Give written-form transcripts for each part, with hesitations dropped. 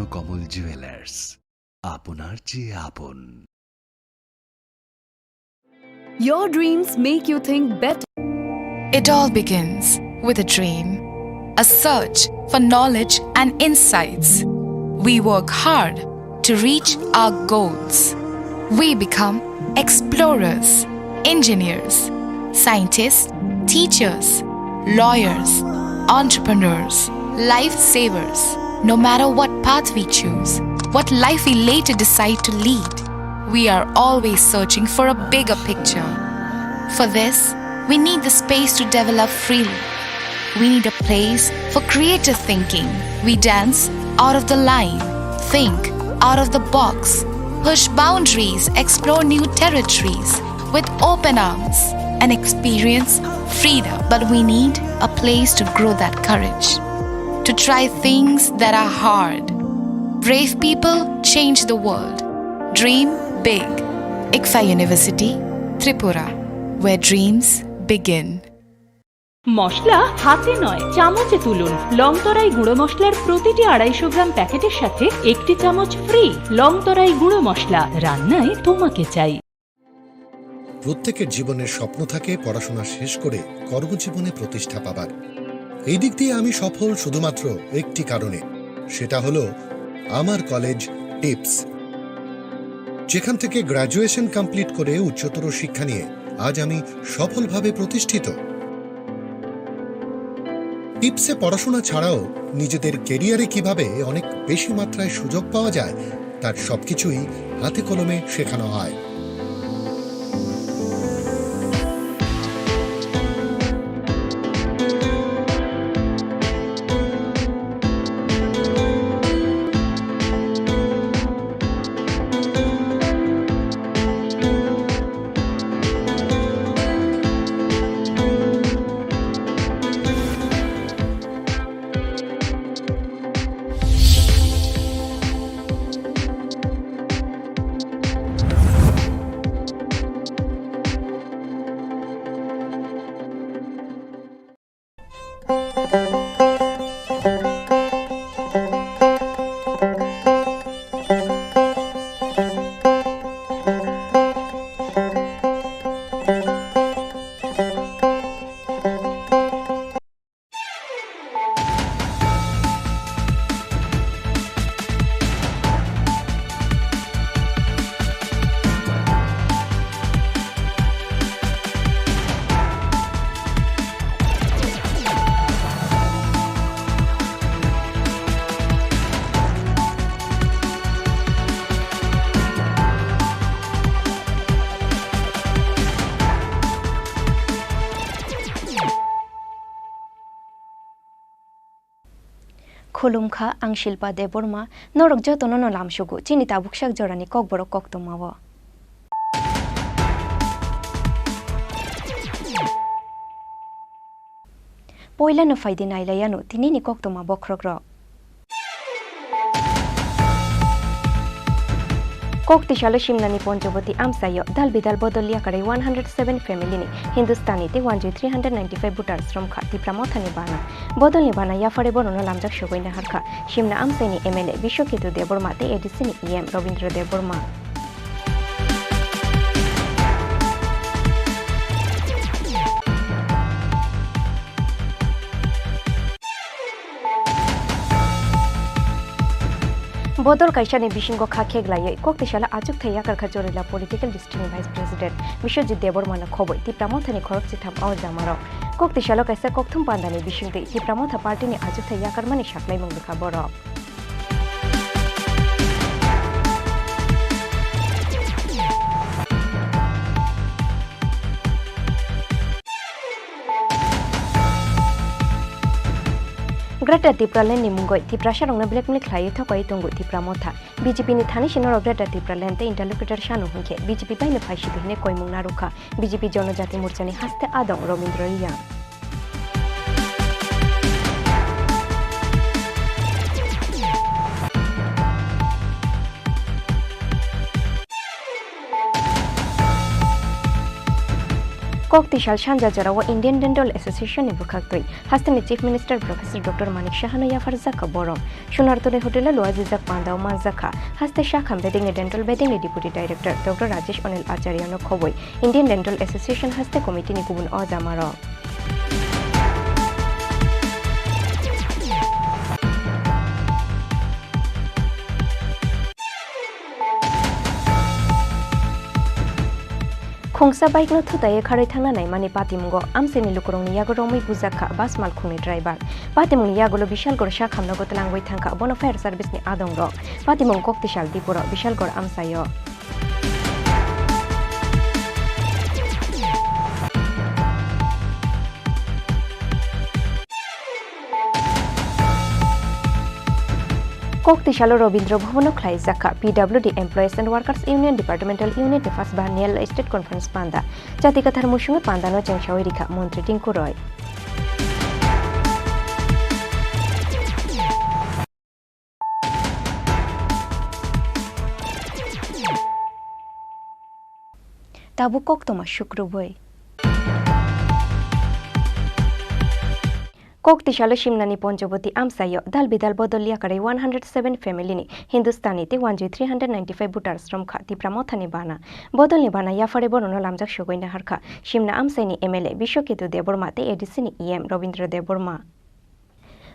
Swarnakamal jewellers, আপনার চেয়ে আপন। Your dreams make you think better. It all begins with a dream, a search for knowledge and insights. We work hard to reach our goals. We become explorers, engineers, scientists, teachers, lawyers, entrepreneurs, lifesavers. No matter what path we choose, what life we later decide to lead, we are always searching for a bigger picture. For this, we need the space to develop freely. We need a place for creative thinking. We dance out of the line, think out of the box, push boundaries, explore new territories with open arms and experience freedom. But we need a place to grow that courage, to try things that are hard. Brave people change the world. Dream big. ICFA University, Tripura, where dreams begin. মশলা হাতে নয় চামচে তুলুন। লংতরাই গুঁড়ো মশলার প্রতিটি 250 গ্রাম প্যাকেটের সাথে একটি চামচ ফ্রি। লংতরাই গুঁড়ো মশলা, রান্নায় তোমাকে চাই। প্রত্যেকের জীবনের স্বপ্ন থাকে পড়াশোনা শেষ করে কর্মজীবনে প্রতিষ্ঠা পাবার। এই দিক দিয়ে আমি সফল শুধুমাত্র একটি কারণে, সেটা হলো আমার কলেজ টিপস, যেখান থেকে গ্র্যাজুয়েশন কমপ্লিট করে উচ্চতর শিক্ষা নিয়ে আজ আমি সফলভাবে প্রতিষ্ঠিত। টিপসে পড়াশোনা ছাড়াও নিজেদের কেরিয়ারে কিভাবে অনেক বেশি মাত্রায় সুযোগ পাওয়া যায় তার সবকিছুই হাতে কলমে শেখানো হয়। खुलुमखा आं शिल्पा देबरमा नरक जतन न लामसुगु चिनि ताबुकसाक जरानि ककबरक कक्तमाव पयला न फाइदि नाइलायानु तिनिनि कक्तमा बख्रग्र कोक्तिशालो शिमनानि पंचवती आमसायो दाल बिदाल बदलिया करे 107 फैमिलीनि हिंदुस्तानी ते 1395 बुटार श्रम खा तिप्रामथानि बाना बदलनि बाना याफारे बरनो लामजाक सगैना हारखा शिमना आमसाइनि एमएलए विश्वकेतु देबरमा ते एडिसिनि ईएम रविन्द्र देबरमा बदल काइसानि बिसिंगो खाखेग्लायै कोक्तिशाला आचुक थैया करखा जोरेला political district vice president Biswajit Debbarma खबै तिप्रामथानि खरक चिथाम अ जामारो कोक्तिशाला काइसा कोक्थुम पान्दानि बिसिंगदै तिप्रामथा पार्टीनि आचुक थैया करमानि साख्लाय मंगखा बरक ग्रेटा तिप्रालेन नि मुंगै तिप्रासारंना ब्लेकमेल खालायै थकायै तंगु तिप्रामथा बीजेपी नि थानि सिनर ग्रेटा तिप्रालेन ते इंटरलोकेटर शानु हुंखे बीजेपी बाइनो फाइसि बिहने कयमुं नारुखा बीजेपी जनजाति मोर्चानि हास्ते आदं रवीन्द्र रिया Koktishal Shanja Jarawa Indian Dental Association ni bukhaktoi hastani Chief Minister Professor Dr. Manik Shahana yafar zaka borom Shunartone Hotel Loazi Zak Pandao Mazaka haste Shakham Beding Dental Beding Deputy Director Dr. Rajesh Onil Acharya no khoboi Indian Dental Association haste committee ni kubun ozamaro Khongsa bike no thutai kharai thangna nai mani patimungo amseni lukurong ni yago romai bujaka bas mal khungni driver patimung yago lo bishal gor sha khamna go tlangoi thangka bono fire service ni adong ro patimung Koktishal Tripura bishal gor amsayo Koktishal Robindra Bhobono Khlai Zaka PWD Employees and Workers Union Departmental Unit First Barnial State Conference Panda Jatikathar Mushunge Pandano Chengshawai Rika Montri Tinku Roy Tabu Koktoma Shukruboi Koktishal Shimnani Ponjoboti Amsayo Dal Bidal Bodolia Kare 107 family ni Hindustani te 1395 butars from Khati Pramothani Bana Bodol ni Bana Yafare Bono Lamjak Shogoina Harka Shimna Amsani MLA Bishoketu Deborma te Edisini EM Robindra Deborma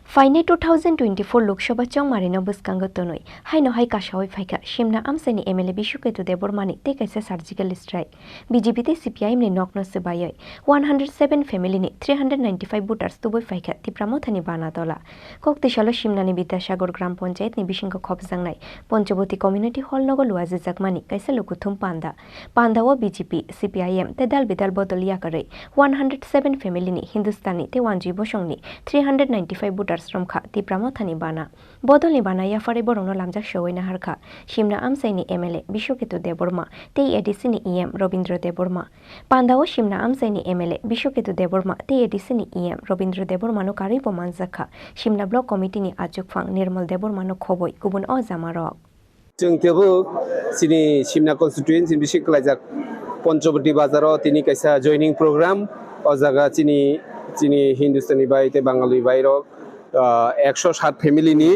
Faine 2024 Lok Sabha Chong Marino Buskango Tonoi Haino Hai Kashawai Faika Shimna Amsani MLA Bishoketu Debormani te kaisa surgical strike BJP te CPIM ni Nokno Sebayoi 107 family ni 395 butars tuboi Faika ti Pramothani Bana Dola Koktishal Shimnani Bidasagar Gram Panchayat ni Bishingo Khopjangnai Ponchoboti Community Hall nogo luazi jakmani kaisa lukuthum Panda Pandao BJP CPIM te dal bidal bodolia kare 107 family ni Hindustani te Wanji Bosong ni 395 butars from Kha ti Pramothani Bana Bodol ni Bana Yafare Borono Lamjak Shogoina Harka Shimna Amsaini MLA Bishoketu Deborma te Edisini EM Robindra Deborma Pandao Shimna Amsaini MLA Bishoketu Deborma te Edisini EM Robindra Deborma no Karibo Manzaka Shimna Block Committee ni Ajukphang Nirmal Deborma no Khoboi Kubun Ozamarok जों तेबो सिनि सिमना कन्स्टिट्युएन्सि बिसि कलाइजाक पञ्चवटी बाजाराव तिनि कायसा जयनिं programme अ जागा चिनि Hindustani bye ते Bangali बायरो 107 फेमिलिनि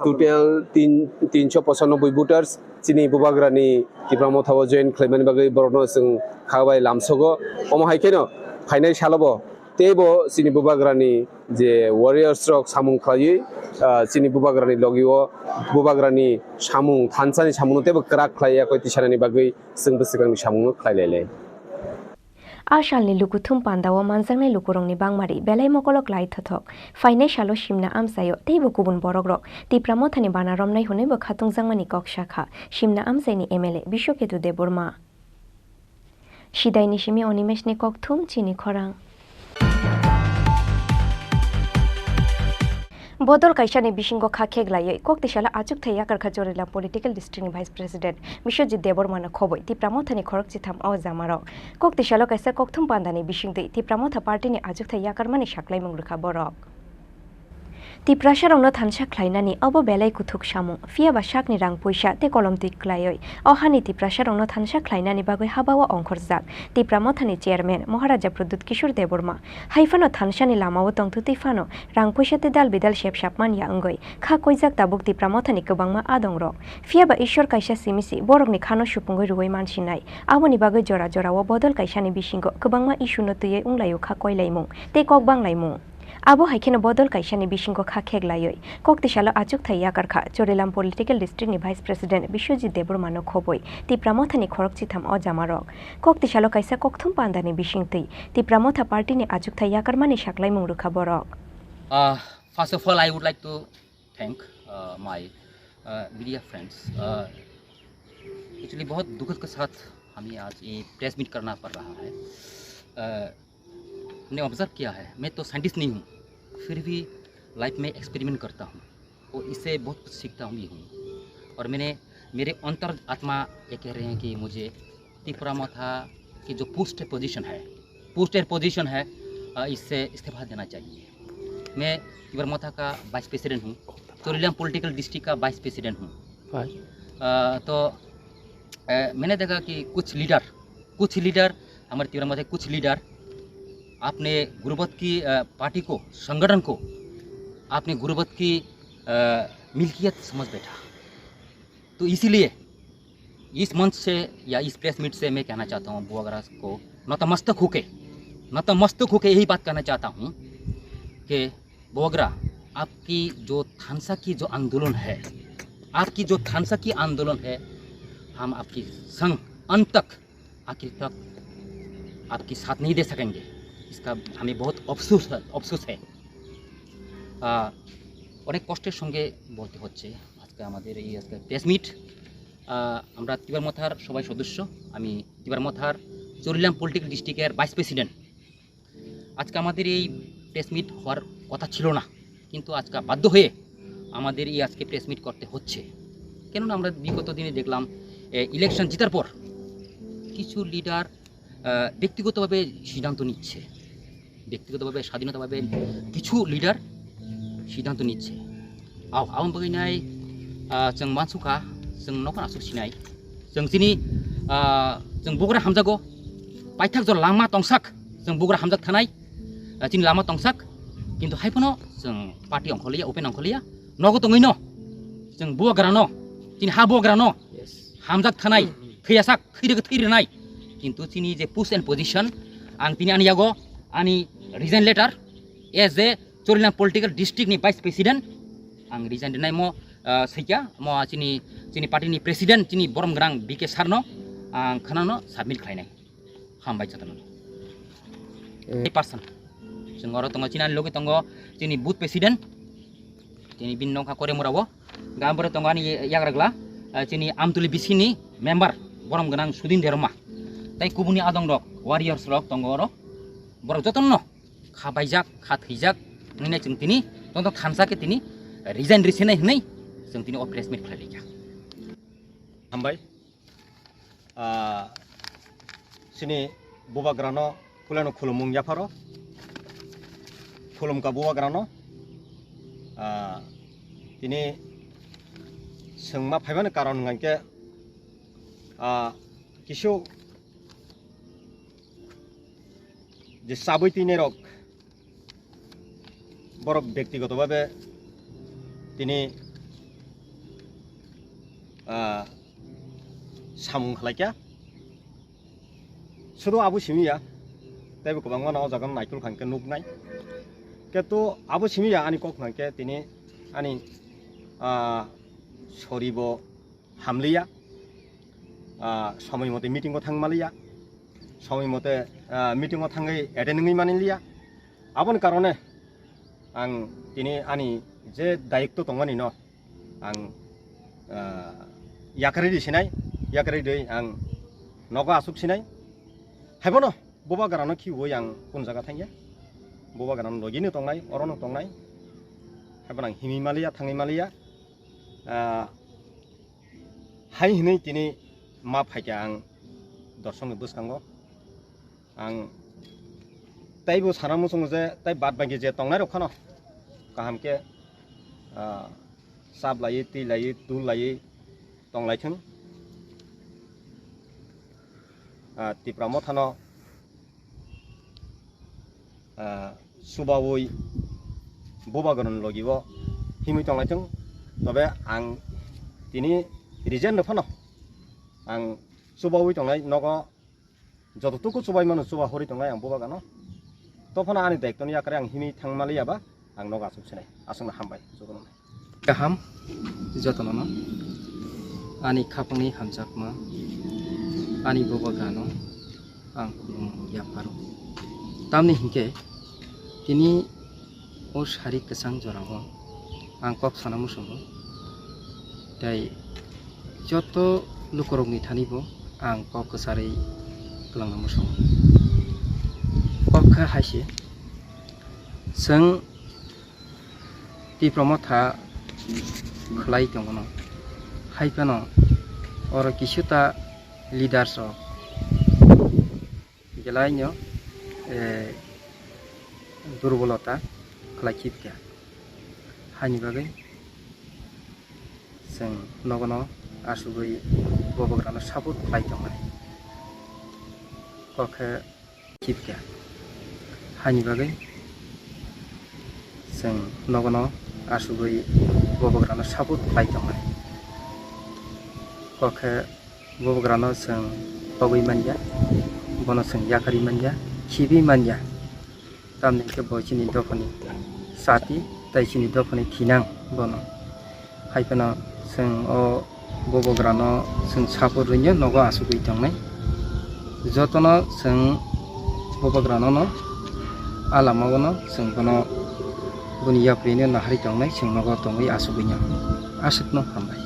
total 395 बुटार्स चिनि बुबाग्रानि तिप्रामथाव जयन खालामनायनि बागै बरनो जों खाबाय लामसगो अमा हायकेनो फाइनाल सालबो तेबो चिनि बुबाग्रानि जे वारियर्स रक सामुं खालायो चिनि बुबाग्रानि लगियो बुबाग्रानि सामुं थानसानि सामुं तेबो क्राक खालाया कय तिसानानि बागै जों बोसोगांनि सामुं खालायलाय Ashalni lukuthum Pandawa Manjangni lukurongni bangmari belai mokolok lai thothok faine shalo Shimna Amsayo teibo kubun borogrok ti Pramothani Bana romnai hunebo khatungjangmani kokshakha Shimna Amsaini MLA Bishoketu Deborma Shidaini Shimi Onimeshni Kokthum Chini Khorang Bodol Kaishani Bishingo Khakheglai Koktishala Achuk Thayakar Khajorila Political District Vice President Bishojit Debormana Khoboi ti Pramothani Khorok Chitham Ozamaro Koktishalo Kaisa Kokthum Pandani Bishingti ti Pramotha Party ni Achuk Thayakar Mani Shaklai Mungruka Borok Ti prasharongno thansa khlainani abo belai kuthuk samung fia ba sakni rang poisa te kolom tik klaioi ohani ti prasharongno thansa khlainani bagoi habawa ongkhorjak ti Pramothani chairman Maharaja Pradut Kishore Deborma haifano thansani lamao tongtuti fano rang poisa te dal bidal shep sapman ya angoi kha koijak tabuk ti Pramothani kobangma adongrok fia ba ishwar kaisa simisi borokni khano supungoi ruoi mansinai aboni bagoi jora jorao bodol kaisani bisingo kobangma isuno tuye unglaio kha koilaimung te kok banglaimung Abo haikeno bodol kaisani bishingo khakheglaioi Koktishalo Achuk Thayakar kha Chorelam Political District ni Vice President Bishojit Deborma no khoboi ti Pramothani Khorok Chitham Ojamarok Koktishalo kaisa Kokthum Pandani bishingtei ti Pramotha Party ni Achuk Thayakar mani shaklai mungruka borok First of all, I would like to thank my media friends. Actually बहुत दुख के साथ हमें आज ये press meet करना पड़ रहा है हमने ऑब्जर्व किया है मैं तो साइंटिस्ट नहीं हूँ फिर भी लाइफ में एक्सपेरिमेंट करता हूँ और इससे बहुत कुछ सीखता भी हूँ और मेरे अंतर आत्मा ये कह रहे हैं कि मुझे तिप्रामथा की जो पोस्ट पोजीशन है इससे इस्तीफा देना चाहिए मैं तिप्रामथा का वाइस प्रेसिडेंट हूँ चोरिलाम पॉलिटिकल डिस्ट्रिक्ट का वाइस प्रेसिडेंट हूँ तो मैंने देखा कि कुछ लीडर हमारे त्रिपुरा में कुछ लीडर आपने गुरुबत की पार्टी को, संगठन को आपने गुरुबत की मिल्कियत समझ बैठा। तो इसीलिए इस मंच से या इस प्रेस मीट से मैं कहना चाहता हूँ बुआगरा को नतमस्तक होके यही बात कहना चाहता हूँ कि बुआगरा, आपकी जो थानसा की जो आंदोलन है, आपकी जो थानसा की आंदोलन है, हम आपकी संग अंत तक, आखिर तक आपकी साथ नहीं दे सकेंगे। इसका हमें बहुत अफसोस है। অনেক কষ্টের সঙ্গে বলতে হচ্ছে আজকে আমাদের এই আজকে প্রেস মিট। আমরা তিবারমথার সবাই সদস্য, আমি তিবারমথার চরিলাম পলিটিক্যাল ডিস্ট্রিক্টের ভাইস প্রেসিডেন্ট। আজকে আমাদের এই প্রেস মিট হওয়ার কথা ছিল না, কিন্তু আজকে বাধ্য হয়ে আমাদের এই আজকে প্রেস মিট করতে হচ্ছে। কেননা আমরা বিগত দিনে দেখলাম ইলেকশন জেতার পর কিছু লিডার ব্যক্তিগতভাবে সিদ্ধান্ত নিচ্ছে, ব্যক্তিগতভাবে স্বাধীনতাভাবে কিছু লিডার সিদ্ধান্ত নিচ্ছে। আওয়াম বগैनाय जों मानसुखा जों नखर आसुक सिनाय जों जिनि जों बगरा हामजागो पाइथाक जो लामा तंसाक जों बगरा हामजाक थानाय जिनि लामा तंसाक किन्तु हायफोनो जों पार्टी अंखलिया ओपेन अंखलिया नगतङैनो जों बगरानो जिनि हा बगरानो हामजाक थानाय थैयासाक थैरोनाय किन्तु जिनि जे पोस्ट एन्ड पोजिशन आं तिनि आनियागो आनि रिजाइन लेटार एज ए चरिलाम पलिटिकल डिस्ट्रिक्टनि भाइस प्रेसिडेंट आं रिजाइन दोननाय म सैया म जोंनि पार्टीनि प्रेसिडेंट जोंनि बरमग्रां बिके सारनो आं खोनानो साबमिट खालायनाय हामबाय जादोंमोन। पार्सन जों आरो दङ चिनानि लगे दङ जोंनि बुथ प्रेसिडेंट जोंनि बिन्नखा करेमुरावो गामबरे दङ आंनि याग्राग्ला जोंनि आमतुलि बिसिनि मेम्बार बरमग्रां सुदिन देरमा ताइ गुबुननि आदं रक वारियर्स रक दङ आरो बर जतन खाबायजाक खाथैजाक नैनाय जों तिनि दं थानसाके तिनि रिजाइन रिसेनाय होनाय जों तिनि प्रेस मिट खालायलिया हामबाय सिनि बुबाग्रानो कुलानो खुलुमुं याफारो खुलुमका बुबाग्रानो तिनि सोंमा फाइबानो कारण गांके किसु जे साबै तिनि रक बरक व्यक्तिगतभावे तिनि सामुं खालायखा शुधु आबु सिमिया तैबो गोबां मानाव जागोन नायकुल खांके नुबनाय किन्तु आबु सिमिया आनि कक खांके तिनि आनि सरिबो हामलिया समय मते मिटिंगो थांमालिया समय मते मिटिंगो थाङै एटेन्डिङै मानिलिया आबोनि कारणे आं तिनि आनि जे दायित्व दङनि न आं याकारि दिसिनाय याकारि दै आं नगा आसुक सिनाय हायबनो बबा गारानो खिवै आं कुन जागा थांया बबा गारानो लगिनो दंनाय अरनो दंनाय हायबन आं हिमि मालिया थाङै मालिया हाय हिनै तिनि मा फायका आं दर्शननो बुसखांगो आं ताइबो सानामु सङ जे ताइ बाद बागि जे तंनाय रखनो गाहामके साब लायै ती लायै दुल लायै तंलायथों त्रिपुरा मथानो सुबावै बबागरन लगिबो हिमै तंलायथों तबे आं तिनि रिजेन नफानो आं सुबावै तंनाय नगो जतटुकु सुबाय मानो सुबा हरि तंनाय आं बबागानो तफाना आनि दायित्वनि आकारे आं हिमै थांमालियाबा आं नगा आसुकसिनाय आसंना हामबाय जतन गाहाम जतननो आनि खाफंनि हामजाकमा आनि बबागानो आं खुलुम याफारो तामनि हिंके तिनि ओ सारि गोसां जरावो आं कक सानामु सङो ताइ जत लुकरगनि थानिबो आं कक गोसारै गलांनामु सङो कक हायसे जों त्रिपुरा मथा खलाय दङनो हायफानो और किछुता लिडार्स गेलायनो दुर्बलता खलायखिया हानि बागै जों नगनो आसुबै बबग्रानो सापर्ट खलाय दङ kok kipka hani bagai जों नगनो आसुगै बबग्रानो साबुत लाइदोंमोन कखे बबग्रानो जों बगै मानया बनो जों याखारि मानया खिबि मानया तामनि के बयचिनि दफनि साति ताइचिनि दफनि थिनां बनो हाइफेनो जों ओ बबग्रानो जों साबुत रैनो नगो आसुगै दंनाय जतनो जों बबग्रानो न आलामावनो जों बनो बुनिया प्रेनो नाहारि दंनाय सिंनगो दंगै आसुगैनो आसितनो हामबाय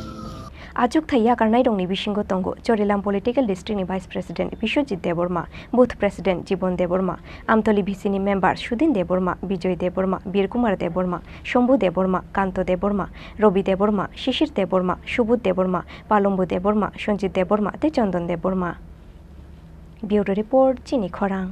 आजुक थाइया करनाय दंनि बिशिंगो तंगो चोरिलाम पॉलिटिकल डिस्ट्रिक्टनि vice president Biswajit Debbarma booth president Jiban Debbarma Amtali भिसिनि मेम्बार सुदीन देबवर्मा विजय देबवर्मा बीरकुमार देबवर्मा शंभु देबवर्मा कांत देबवर्मा रवि देबवर्मा शिशिर देबवर्मा सुबुध देबवर्मा पालम्बु देबवर्मा सञ्जित देबवर्मा ते चंदन देबवर्मा ब्यूरो रिपोर्ट चिनी खरां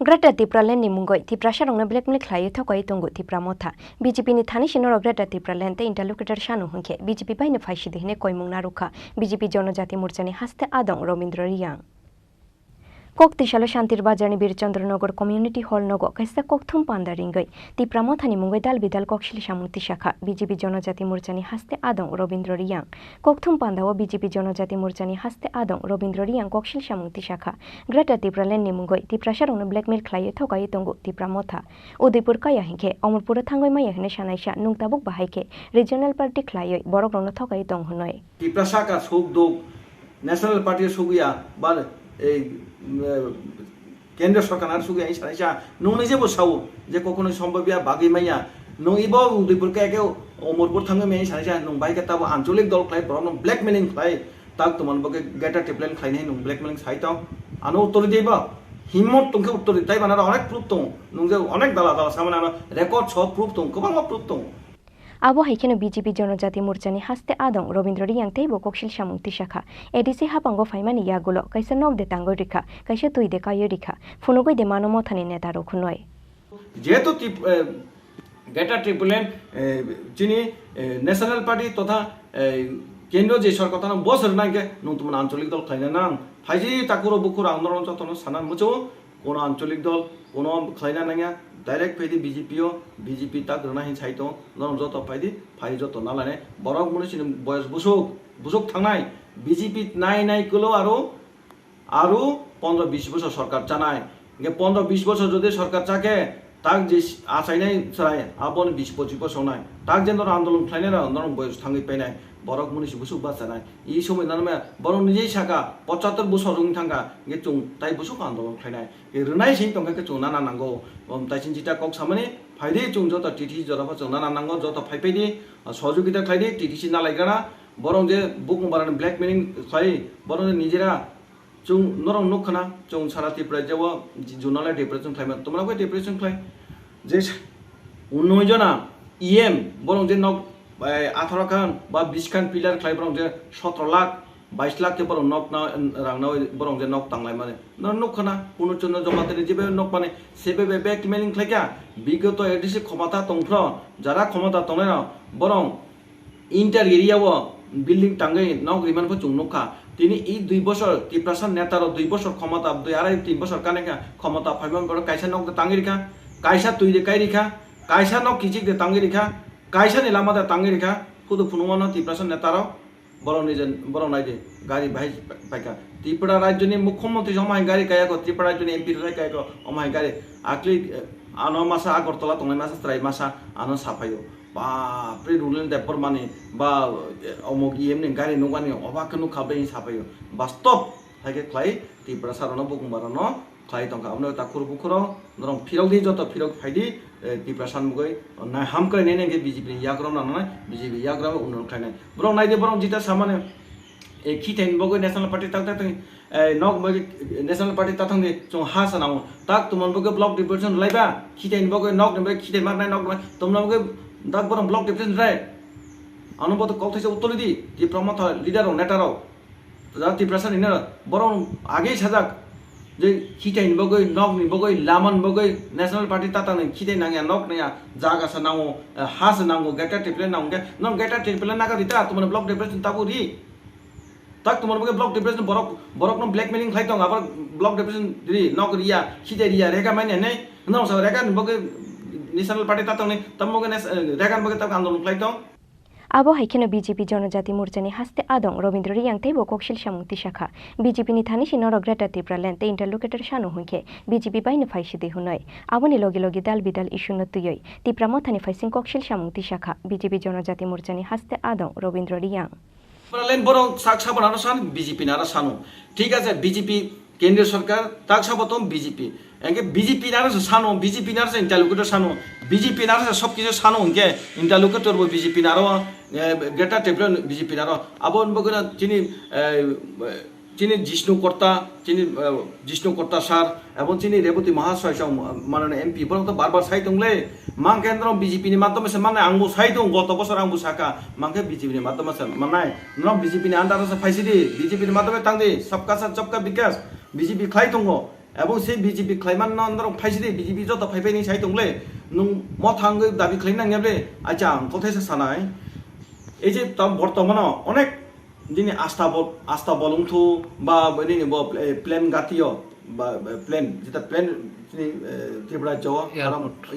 ग्रेटा तिप्रालेन नि मुंगै तिप्रासारंनो ब्लेकमेल खायो थकाय तंगु तिप्रा मथा बीजेपी नि थानि सिनर ग्रेटा तिप्रालेन ते इंटरलोकेटर शानु हुंखे बीजेपी बायनो फाइसि देहने कोइमुं नारुखा बीजेपी जनजाति मोर्चानि हास्ते आदं रवीन्द्र रियां कोकतिशालो शान्तिर बाजारनि बीरचन्द्रनगर कम्युनिटी हल नगो कैसा कोकथुम पान्दा रिंगै तिप्रा मथानि मुंगै दाल बिदाल कक्षिल सामुक्ति शाखा बीजेपी जनजाति मोर्चानि हास्ते आदं रवीन्द्र रियां कोकथुम पान्दाओ बीजेपी जनजाति मोर्चानि हास्ते आदं रवीन्द्र रियां कक्षिल सामुक्ति शाखा ग्रेटा तिप्रालेन नि मुंगै तिप्रासारंनो ब्लेकमेल खायो थकायो तंगु तिप्रा मथा उदयपुर काया हिंखे अमरपुर थांगै माया हने सानायसा नुंताबुक बाहायखे रिजनल पार्टी खायो बरकरंनो थकायो तं हुनै तिप्रासाका सुक दो नेशनल पार्टी सुगिया बार केंद्र सरकार सुगिया सानायसा नोंनि जेबो सावो जे कखनो सम्भबिया बागै माया नों इबो उदयपुर कायाके अमरपुर थांगै माया सानायसा नों बाइका ताबो आंचलिक दल खाय बरनो ब्लैकमेलिंग खाय ताक तुमन बगे गेटा टिप्लेन खायनै नों ब्लैकमेलिंग साइताव आनो उत्तर देबा हिम्मत तुमके उत्तर दिताय बानार अनेक प्रूफ दं नों जे अनेक दाला दाला सामाना रेकर्ड सब प्रूफ दं गोबां प्रूफ दं आबो हाइखेनो बीजेपी जनजाति मोर्चानि हास्ते आदं रवीन्द्र रियां तेबो कक्षिल सामुक्ति शाखा एडिसि हापांगो फाइमानि यागुलो कैसे नक दे तांगो रिखा कैसे तुइ दे कायो रिखा फुनुगै दे मानो मथानि नेता रखुनय जेहेतु गेटा ट्रिपलेन चिनी नेशनल पार्टी तथा केंद्र जे सरकार बसर नागे नं तुमन आंचलिक दल खायना नां फाइजि ताकुरो बुकुर आंदोलन जतनो साना मुचो कोनो आंचलिक दल कोनो खायना नांगा डाइरेक्ट फैदी बीजेपी तक रना हिं साइतो नरम जत फैदी फाइ जत नालाने बरक मुनिसिन बयस बुसुक थांनाय बीजेपी नाय कुलो आरो 15-20 বছর সরকার চানায় 15-20 বছর যদি সরকার চাকে তাক যে আসাইনাই চাই আপন 20-25 বছর নাই তাক যে আন্দোলন খাইনে নরম বয়স থাঙ্গি পাইনাই বরক মুনিস বুসুক বাঁচানায় এই সময় নামে বরং নিজেই সাকা 75 বছর রং থাঙ্গা গে চুং তাই বুসুক আন্দোলন খাইনায় রনাই সেই টঙ্কাকে চুং নানা নাঙ্গো তাইছিন জিটা কক সামনে ফাইদে চুং যত টিটিসি জরাফা চুং নানা নাঙ্গো যত ফাইপাইদি সহযোগিতা খাইদি টিটিসি না লাইগানা বরং যে বুকুং বারান ব্ল্যাকমেলিং খাই বরং নিজেরা চুং নরম নখনা চুং সারা ত্রিপুরা যাওয়া জোনালে ডিপ্রেশন খাইমা তোমরা কই ডিপ্রেশন খাই যে 19 জনা ইএম বরং যে নক 18 খান বা 20 খান পিলার খাই বরং যে 17 লাখ 22 লাখ के बरं नक ना रांना बरं जे नक तांलाय माने नखना पुनर्चन जमाते जेबे नक माने सेबे बेबे किमेलिं खायका बिगत एडिसि क्षमता तंफ्र जारा क्षमता तंनाय बरं इंटर एरियाव बिल्डिं टांगै नक रिमानखौ चुंनखा তিনি এই 2 বছর তিপ্রাসার নেতার 2 বছর ক্ষমতা 2.5-3 বছর কানেকা ক্ষমতা ফাইমান বড় কাইসা নক তাঙ্গি রেখা কাইসা তুই রে কাই রেখা কাইসা নক কিচিক দে তাঙ্গি রেখা কাইসা নি লামা দে তাঙ্গি রেখা খুদ ফুনুমান তিপ্রাসার নেতার বড় নিজে বড় নাই দে গাড়ি ভাই পাইকা ত্রিপুরা রাজ্যনি মুখ্যমন্ত্রী জমাই গাড়ি কায়াকো ত্রিপুরা রাজ্যনি এমপি রাই কায়াকো অমাই গাড়ি আকলি আনো মাসা আগরতলা তংলাই মাসা ত্রাই মাসা আনো সাফাইও बाप्रे रुलेन देपर माने बा अमुक इएमनि गारि नगानि अबाखनो खाबदै साफायो बास्तब हाइके क्लाइ तिप्रा सारनो बुकुंबारनो क्लाइ तंका अमनो ताखुर बुखुरो नरम फिरौदि जत फिरौ फाइदि तिप्रा सानमुगै ना हामक्राइ नेने बीजेपी याग्रम नानाय बीजेपी याग्रम उनन खाइनाय ब्रं नाइदे ब्रं जिता सामाने ए खिथेन बगै नेशनल पार्टी ताक नक बगै नेशनल पार्टी ताथंनि जों हासा नाउ ताक तुमन बगै ब्लक डिप्रेशन लाइबा खिथेन बगै नक बगै खिथेन मारनाय नक तुमन बगै दाग बरं ब्लक डिप्रेशन राय अनुबत कौथैसे उत्तर दी ती प्रमथ लिडार नेटार दा ती प्रशासन इन बरं आगे साजाक जे खिथाइन बगै नक नि बगै लामन बगै नेशनल पार्टी ताता नै खिथाइ नांगया नक नया जागा सा नांगो हास नांगो गेटा टिप्लेन नांगो न गेटा टिप्लेन नागा दिता तुमन ब्लक डिप्रेशन ताबु रि tak tomar bage block depression borok no blackmailing khai tong abar block depression ri nokriya khideriya rega mane nei no sa rega bage national party ta tong ni tamoge rega bage ta andolon khai tong abo haikeno BJP জনজাতি মোর্চানি হাস্তে আদং রবীন্দ্র রিয়াংতেই বকশিল সামুক্তি শাখা BJP নি Thani সিনর Greta Tripura লেনতে ইন্টারলোকেটর সানো হুঁকে BJP বাইনে ফাইসি দে হুনয় আবনি লগে লগে দাল বিদাল issue নতুয়ই Tripura মথানি ফাইসিং ককশিল সামুক্তি শাখা BJP জনজাতি মোর্চানি হাস্তে আদং Rabindra Reang lane বরং সাক সাবন আরো সান বিজেপি নারা সানো ঠিক আছে বিজেপি কেন্দ্রীয় সরকার তাক সাবতম বিজেপি একে বিজেপি নারা সানো বিজেপি নারা ইন্টারলোকেটর সানো বিজেপি নারা সবকিছু সানো হুঁকে ইন্টারলোকেটর বিজেপি নারা গ্রেটা টেবলেন বিজেপি নারা আবন বগনা চিনি জিষ্ণু কর্তা স্যার এবং চিনি রেবতী মহাশয় মাননীয় এমপি বরং তো বারবার সাই দংলে মান কেন্দ্র বিজেপি ni মাধ্যমে মানে আংবু সাই দং গত বছর আংবু সাকা মানকে বিজেপি ni মাধ্যমে মানায় নম বিজেপি ni আন্ডার ফাইসি দি বিজেপি ni মাধ্যমে তাংদি সবকা সাথ সবকা বিকাশ বিজেপি খাই দङ এবং সেই বিজেপি খাইমান আন্ডার ফাইসি দি বিজেপি যত ফাইফাইনি সাই দংলে নং মথাঙ্গৈ দাবি খাইনাংগে আচ্ছা কথাইছে সানাই এই যে বর্তমানে অনেক যিনি আস্থা বলংথু বা প্লেন গাতীয় বা প্লেন যেটা প্লেন ত্রিপুরা যাওয়া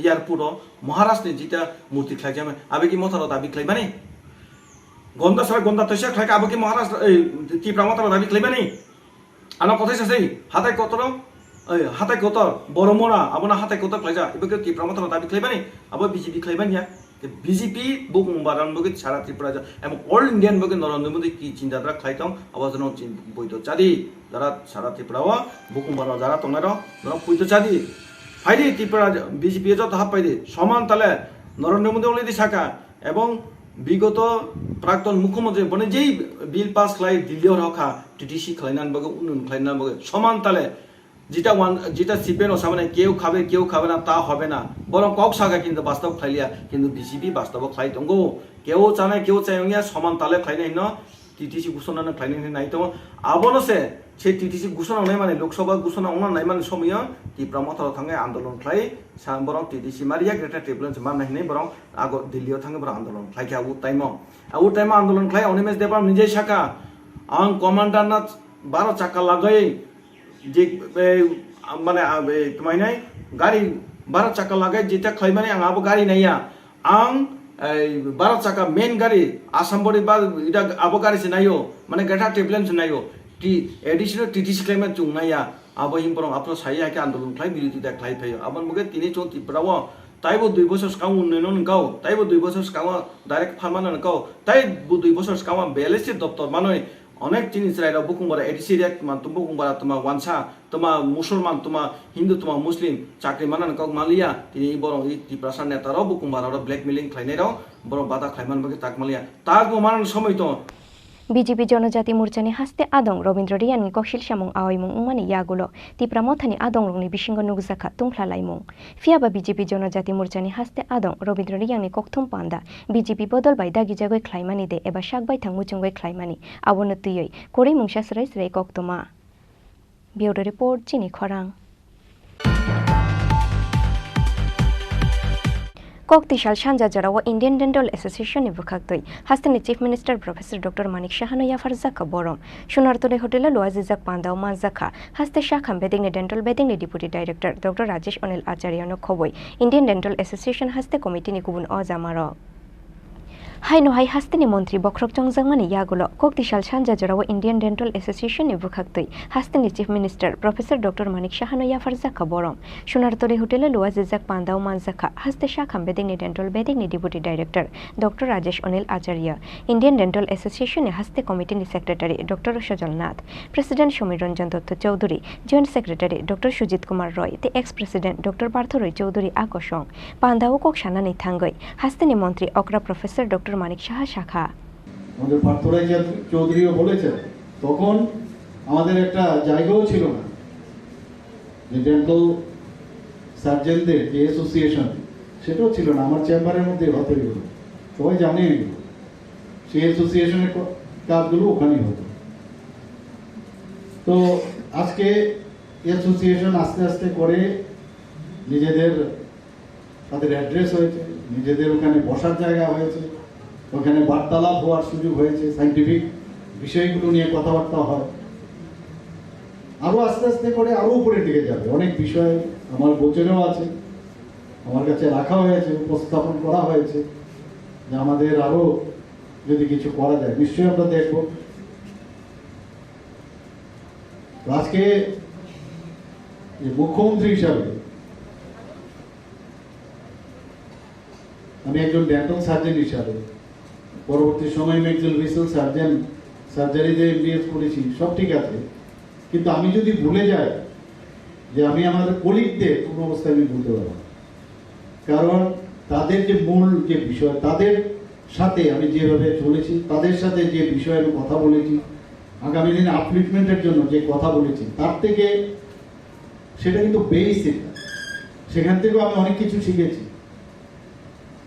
এয়ারপোর্ট মহারাষ্ট্রে যেটা মূর্তি খাই যাবে আবে কি মথার দাবি খাইবানি গন্ধা সারা গন্ধা তৈসা খাই আবে কি মহারাষ্ট্র ত্রিপুরা মথার দাবি খাইবানি আনা কথাই সাসে হাতাই কতর বড় মোরা আবনা হাতাই কতর খাইজা এবে কি ত্রিপুরা মথার দাবি খাইবানি আবে বিজেপি খাইবানিয়া বিজেপি বুকুমবারান বগে সারা ত্রিপুরা এবং অল ইন্ডিয়ান বগে নরেন্দ্র মোদী কি চিন্তাধারা খাইতাম আবার বৈধ চাদি যারা সারা ত্রিপুরা বুকুমবার যারা তোমার বৈধ চাদি ফাইদি ত্রিপুরা বিজেপি যত হাত পাইদি সমান তালে নরেন্দ্র মোদী অলরেডি শাখা এবং বিগত প্রাক্তন মুখ্যমন্ত্রী মানে যেই বিল পাস খাই দিল্লিও রখা টিটিসি খাইনান বগে উন্নয়ন খাইনান বগে সমান তালে যেটা সিপেন ও সামনে কেউ খাবে না তা হবে না বরং কক শাখা কিন্তু বাস্তব খাইলিয়া কিন্তু বিজেপি বাস্তব খাই দঙ্গো কেউ চাই সমান তালে খাইনাই ন টিটিসি ঘোষণা খাইনাই নাই তো আবনসে সেই টিটিসি ঘোষণা নাই মানে লোকসভা ঘোষণা অনা নাই মানে সময় ত্রিপুরা মথার থাঙে আন্দোলন খাই বরং টিটিসি মারিয়া গ্রেটার ট্রিপুরা মান নাই বরং আগ দিল্লিও থাঙে বরং আন্দোলন খাইকে আউ টাইম আন্দোলন খাই অনিমেষ দেবার নিজেই শাখা আং কমান্ডার না 12 চাকা লাগাই যে মানে তোমায় নাই গাড়ি 12 চাকা লাগাই যেটা খাই মানে আবো গাড়ি নাইয়া আং 12 চাকা মেন গাড়ি আসাম বড়ি বা এটা আবো গাড়ি সে নাইও মানে গ্রেটার টেবলেন সে নাইও এডিশনাল টিটিসি ক্লাইমেট চুংনাইয়া আবো হিমপরং আপনার সাইয়াকে আন্দোলন খাই বিরোধিতা খাই ফাইও আবার মুগে তিনি চৌ ত্রিপুরাও তাইবো 2 বছর সিগাং উন্নয়ন গাও তাইবো 2 বছর সিগাং ডাইরেক্ট ফার্মান গাও তাইবো 2 বছর সিগাং বেলেসি দপ্তর মানে অনেক জিনিস রাইরা বুকুমবারা এডিসি রেক মান তুমি বুকুমবারা তোমার ওয়ানসা তোমার মুসলমান তোমার হিন্দু তোমার মুসলিম চাকরি মানান কাউ মালিয়া তিনি বরং এই ত্রিপুরা নেতারাও বুকুমবারা ব্ল্যাকমেলিং খাইনাইরাও বরং বাধা খাইমান বগে তাক মালিয়া তাক মানান সময় তো বিজেপি জনজাতি মোর্চানি হাস্তে আদং রবীন্দ্র রিয়ানি ককশিল সামুং আওয়াইমুং উমানি ইয়াগুলো ত্রিপুরা মথানি আদং রংনি বিশিঙ্গ নুগজাখা তুংফ্লা লাইমুং ফিয়াবা বিজেপি জনজাতি মোর্চানি হাস্তে আদং রবীন্দ্র রিয়ানি ককথুম পান্দা বিজেপি বদল বাই দাগি জাগৈ খ্লাইমানি দে এবা শাকবাই থাং মুচুংগৈ খ্লাইমানি আবনো তুইयै করি মুংসা সরাই সরাই কক্তমা বিউরো রিপোর্ট চিনি খরাং Koktisal Shanja Jarawa Indian Dental Association Ibukaktoi Hastani Chief Minister Professor Dr. Manik Shahano Yafarzaka Borom Shunartole Hotel Loazizak Pandao Mazaka Haste Shakham Beding Dental Beding Deputy Director Dr. Rajesh Onil Acharyano Khoboi Indian Dental Association Haste Committee Nikubun Ozamaro Haino Hai Hastini Montri Bokrok Jongzangmani Yagulo Koktisal Shanja Jarawa Indian Dental Association Ibukaktoi Hastani Chief Minister Professor Dr. Manik Shahano Yafarzaka Borom Shunartole Hotel Loazizak Pandao Mazaka Haste Shakham Beding Dental Beding Deputy Director Dr. Rajesh Onil Acharya Indian Dental Association Haste Committee Secretary Dr. Shajal Nath President Shomiranjan Dotto Chaudhuri Joint Secretary Dr. Shujit Kumar Roy the ex-president Dr. Partho Roy Chaudhuri Akoshong Pandao Kokshana Nithangoi Hastini Montri Okra Professor Dr. Manik Saha শাখা আমাদের পার্থরাই চৌধুরীও বলেছেন তখন আমাদের একটা জায়গাও ছিল না যে ডেন্টাল সার্জনদের যে অ্যাসোসিয়েশন সেটাও ছিল না আমার চেম্বারের মধ্যে হতো এগুলো সবাই জানে এগুলো সেই অ্যাসোসিয়েশনের কাজগুলো ওখানেই হতো তো আজকে অ্যাসোসিয়েশন আস্তে আস্তে করে নিজেদের তাদের অ্যাড্রেস হয়েছে নিজেদের ওখানে বসার জায়গা হয়েছে ওখানে বার্তালাপ হওয়ার সুযোগ হয়েছে সাইন্টিফিক বিষয়গুলো নিয়ে কথাবার্তা হয়, আরো আস্তে আস্তে করে আরো উপরের দিকে যাবে। অনেক বিষয় আমার গোচরেও আছে, আমার কাছে রাখা হয়েছে, উপস্থাপন করা হয়েছে, যে আমাদের আরো যদি কিছু করা যায় নিশ্চয়ই আমরা দেখব। আজকে মুখ্যমন্ত্রী হিসাবে আমি একজন ডেন্টাল সার্জন হিসাবে, পরবর্তী সময় আমি একজন ভিসেল সার্জন, সার্জারিতে এমবিএস করেছি, সব ঠিক আছে, কিন্তু আমি যদি ভুলে যাই যে আমি আমার কলিগদের কোনো অবস্থায় আমি ভুলতে পারবো না। কারণ তাদের যে মূল যে বিষয়, তাদের সাথে আমি যেভাবে চলেছি, তাদের সাথে যে বিষয়ে আমি কথা বলেছি, আগামী দিনে আপলিফমেন্টের জন্য যে কথা বলেছি, তার থেকে সেটা কিন্তু বেসিক। সেখান থেকেও আমি অনেক কিছু শিখেছি।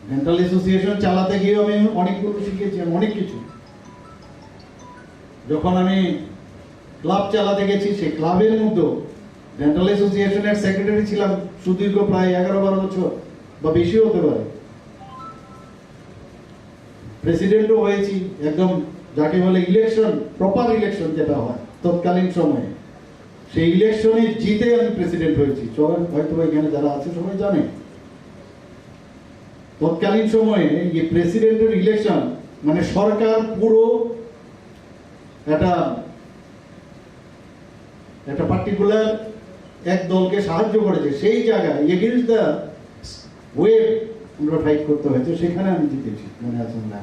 ডেন্টাল অ্যাসোসিয়েশন চালাতে গিয়েও আমি অনেকগুলো শিখেছি, অনেক কিছু। যখন আমি ক্লাব চালাতে গেছি, সেই ক্লাবের মধ্যেও ডেন্টাল অ্যাসোসিয়েশনের সেক্রেটারি ছিলাম সুদীর্ঘ প্রায় 11-12 বছর বা বেশিও হতে পারে। প্রেসিডেন্টও হয়েছি, একদম যাকে বলে ইলেকশন, প্রপার ইলেকশন যেটা হয় তৎকালীন সময়ে, সেই ইলেকশনে জিতে আমি প্রেসিডেন্ট হয়েছি। সবাই হয়তো এখানে যারা আছে সবাই জানে, তৎকালীন সময়ে এই প্রেসিডেন্টের ইলেকশন মানে সরকার পুরো একটা পার্টিকুলার এক দলকে সাহায্য করেছে, সেই জায়গায় এগেইনস্ট দ্য ওয়েভ আমরা ফাইট করতে হয়েছে, সেখানে আমি জিতেছি, মনে আছে না?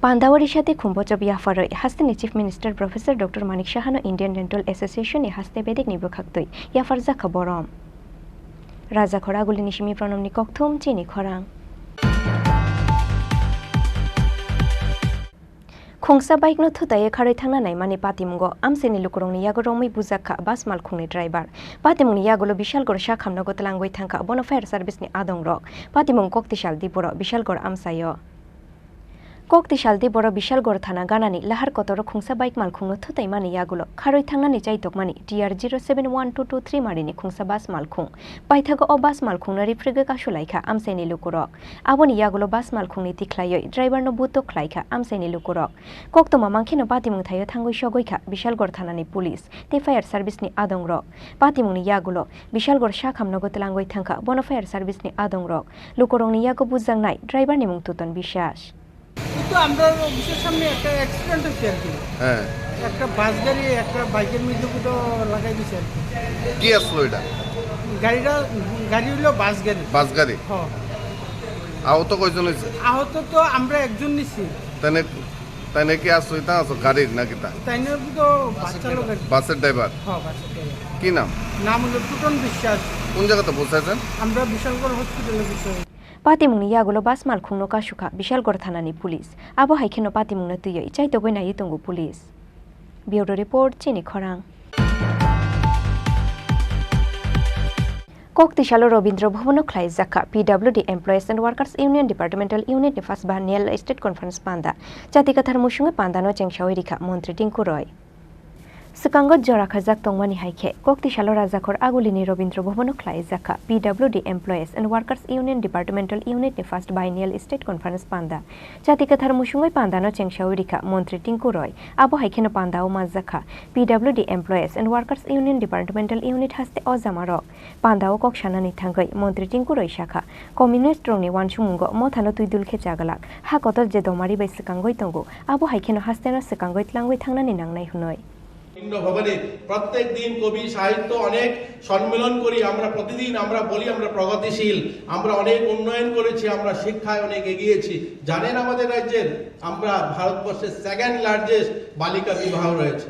পান্দাওয়ারি সাথে খুম্বচব ইয়াফারই হাস্তেনি চিফ মিনিস্টার প্রফেসর ডক্টর মানিক সাহানো ইন্ডিয়ান ডেন্টাল অ্যাসোসিয়েশন হাস্তে বেদিক নিবখাক্তই ইয়াফার জাখা বরম রাজা খরাগুলি নিশিমি প্রণমনি ককথুম চিনি খরাং খংসা বাইক নো থুতায়ে খারৈ থাংনা নাইমানি পাতিमुंगो आमसेनि लुकुरंनि यागो रमै बुजाखा बास मालखुंनि ड्राइभार पातिमुंगनि यागोलो बिशालगड़ शाखामनो गतलांगै थांखा बनो फायार सार्भिसनि आदं रक पातिमुंग कक्तिशाल दिबर बिशालगड़ आमसायो कक्तिशाल दिबर बिशालगड़ थाना गानानि लाहार कतर खुंसा बाइक मालखुंनो थुताइमानि यागोलो खारৈ थांनानि चाइतकमानि TR 071223 मारिनि खुंसा बास मालखुं बाइथागो अ बास मालखुंनो रिफ्रिगो कासुलाइखा आमसाइनि लुकुरक आबोनि यागोलो बास मालखुंनि तिख्लायै ड्राइभारनो बुतो ख्लाइखा आमसाइनि लुकुरक कक्तमा मांखिनो पातिमुंग थायो थांगै सगैखा बिशालगड़ थानानि पुलिस ते फायार सार्भिसनि आदं रक पातिमुंगनि यागोलो बिशालगड़ शाखामनो गतलांगै थांखा बनो फायार सार्भिसनि आदं रक लुकुरंनि यागो बुजांनाय ड्राइभारनि मुं तुतन বিশ্বাস। কিন্তু আমরা অফিসের সামনে একটা অ্যাক্সিডেন্ট হচ্ছে আর কি। হ্যাঁ, একটা বাস গাড়ি একটা বাইকের মধ্যে পুরো লাগাই দিছে আর কি। কি আসলো এটা? গাড়ি হলো বাস গাড়ি। বাস গাড়ি? হ্যাঁ। আহত কয়জন হইছে? আহত তো আমরা একজন নিছি। তাইনে কি আসলো এটা আসো গাড়ির নাকি তা? তাইনে তো বাস চালক আর বাসের ড্রাইভার। হ্যাঁ, বাসের ড্রাইভার। কি নাম? নাম হলো টুটন বিশ্বাস। কোন জায়গাতে পৌঁছাছেন? আমরা বিশালগড় হসপিটালে পৌঁছাই। पातिमुंगनि यागोलो बास मालखुंनो कासुखा बिशालगड़ थानानि पुलिस आबो हाइखेनो पातिमुंगनो तुयै चाइतगै नायै तंगु पुलिस। ब्यूरो रिपोर्ट चिनी खरां। कक्तिशालो रवींद्र भवनो ख्लाइ जाखा PWD employees and workers union departmental unit नि फार्स्ट बानियल स्टेट कॉन्फ्रेंस पांदा जातिकाथार मुसुंगे पांदानो चेंगशावै रिखा मंत्री टिंकु रय सिकांगत जरा खजाक तंगमानि हाइखे कक्तिशालो राजाखर आगुलिनि रवींद्र भवनो ख्लाइ जाखा PWD employees and workers union departmental unit नि फार्स्ट बाइनियल स्टेट कॉन्फ्रेंस पांदा जातिकाथार मुसुंगे पांदानो चेंगशावै रिखा मंत्री टिंकु रय आबो हाइखेनो पांदाओ माजाखा PWD employees and workers union departmental unit हास्ते अजामारक पांदाओ कक्सानानि थांगै मंत्री टिंकु रय शाखा कम्युनिस्ट रंनि वानसुमुंगो मथानो तुइदुलखे जागलाक हा कतल जे दमारि बाय सिकांगै तंगो आबो हाइखेनो हास्तेनो सिकांगै tlangै थांनानि नांनाय हुनै ভবনে প্রত্যেক দিন কবি সাহিত্য অনেক সম্মেলন করি আমরা, প্রতিদিন আমরা বলি আমরা প্রগতিশীল, আমরা অনেক উন্নয়ন করেছি, আমরা শিক্ষায় অনেক এগিয়েছি। জানেন আমাদের রাজ্যের আমরা ভারতবর্ষের সেকেন্ড লার্জেস্ট বালিকা বিবাহ রয়েছে।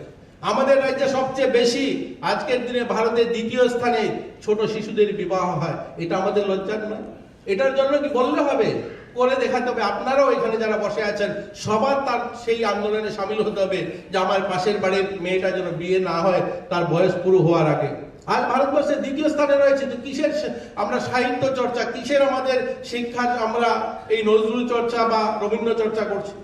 আমাদের রাজ্যে সবচেয়ে বেশি আজকের দিনে ভারতের দ্বিতীয় স্থানে ছোট শিশুদের বিবাহ হয়। এটা আমাদের লজ্জার নয়? এটার জন্য কি বললে হবে? করে দেখাতে হবে। আপনারাও এখানে যারা বসে আছেন সবার তার সেই আন্দোলনে সামিল হতে হবে যে আমার পাশের বাড়ির মেয়েটা যেন বিয়ে না হয় তার বয়স পুরো হওয়ার আগে। আর ভারতবর্ষের দ্বিতীয় স্থানে রয়েছে, তো কিসের আমরা সাহিত্য চর্চা, কিসের আমাদের শিক্ষা, আমরা এই নজরুল চর্চা বা রবীন্দ্র চর্চা করছি?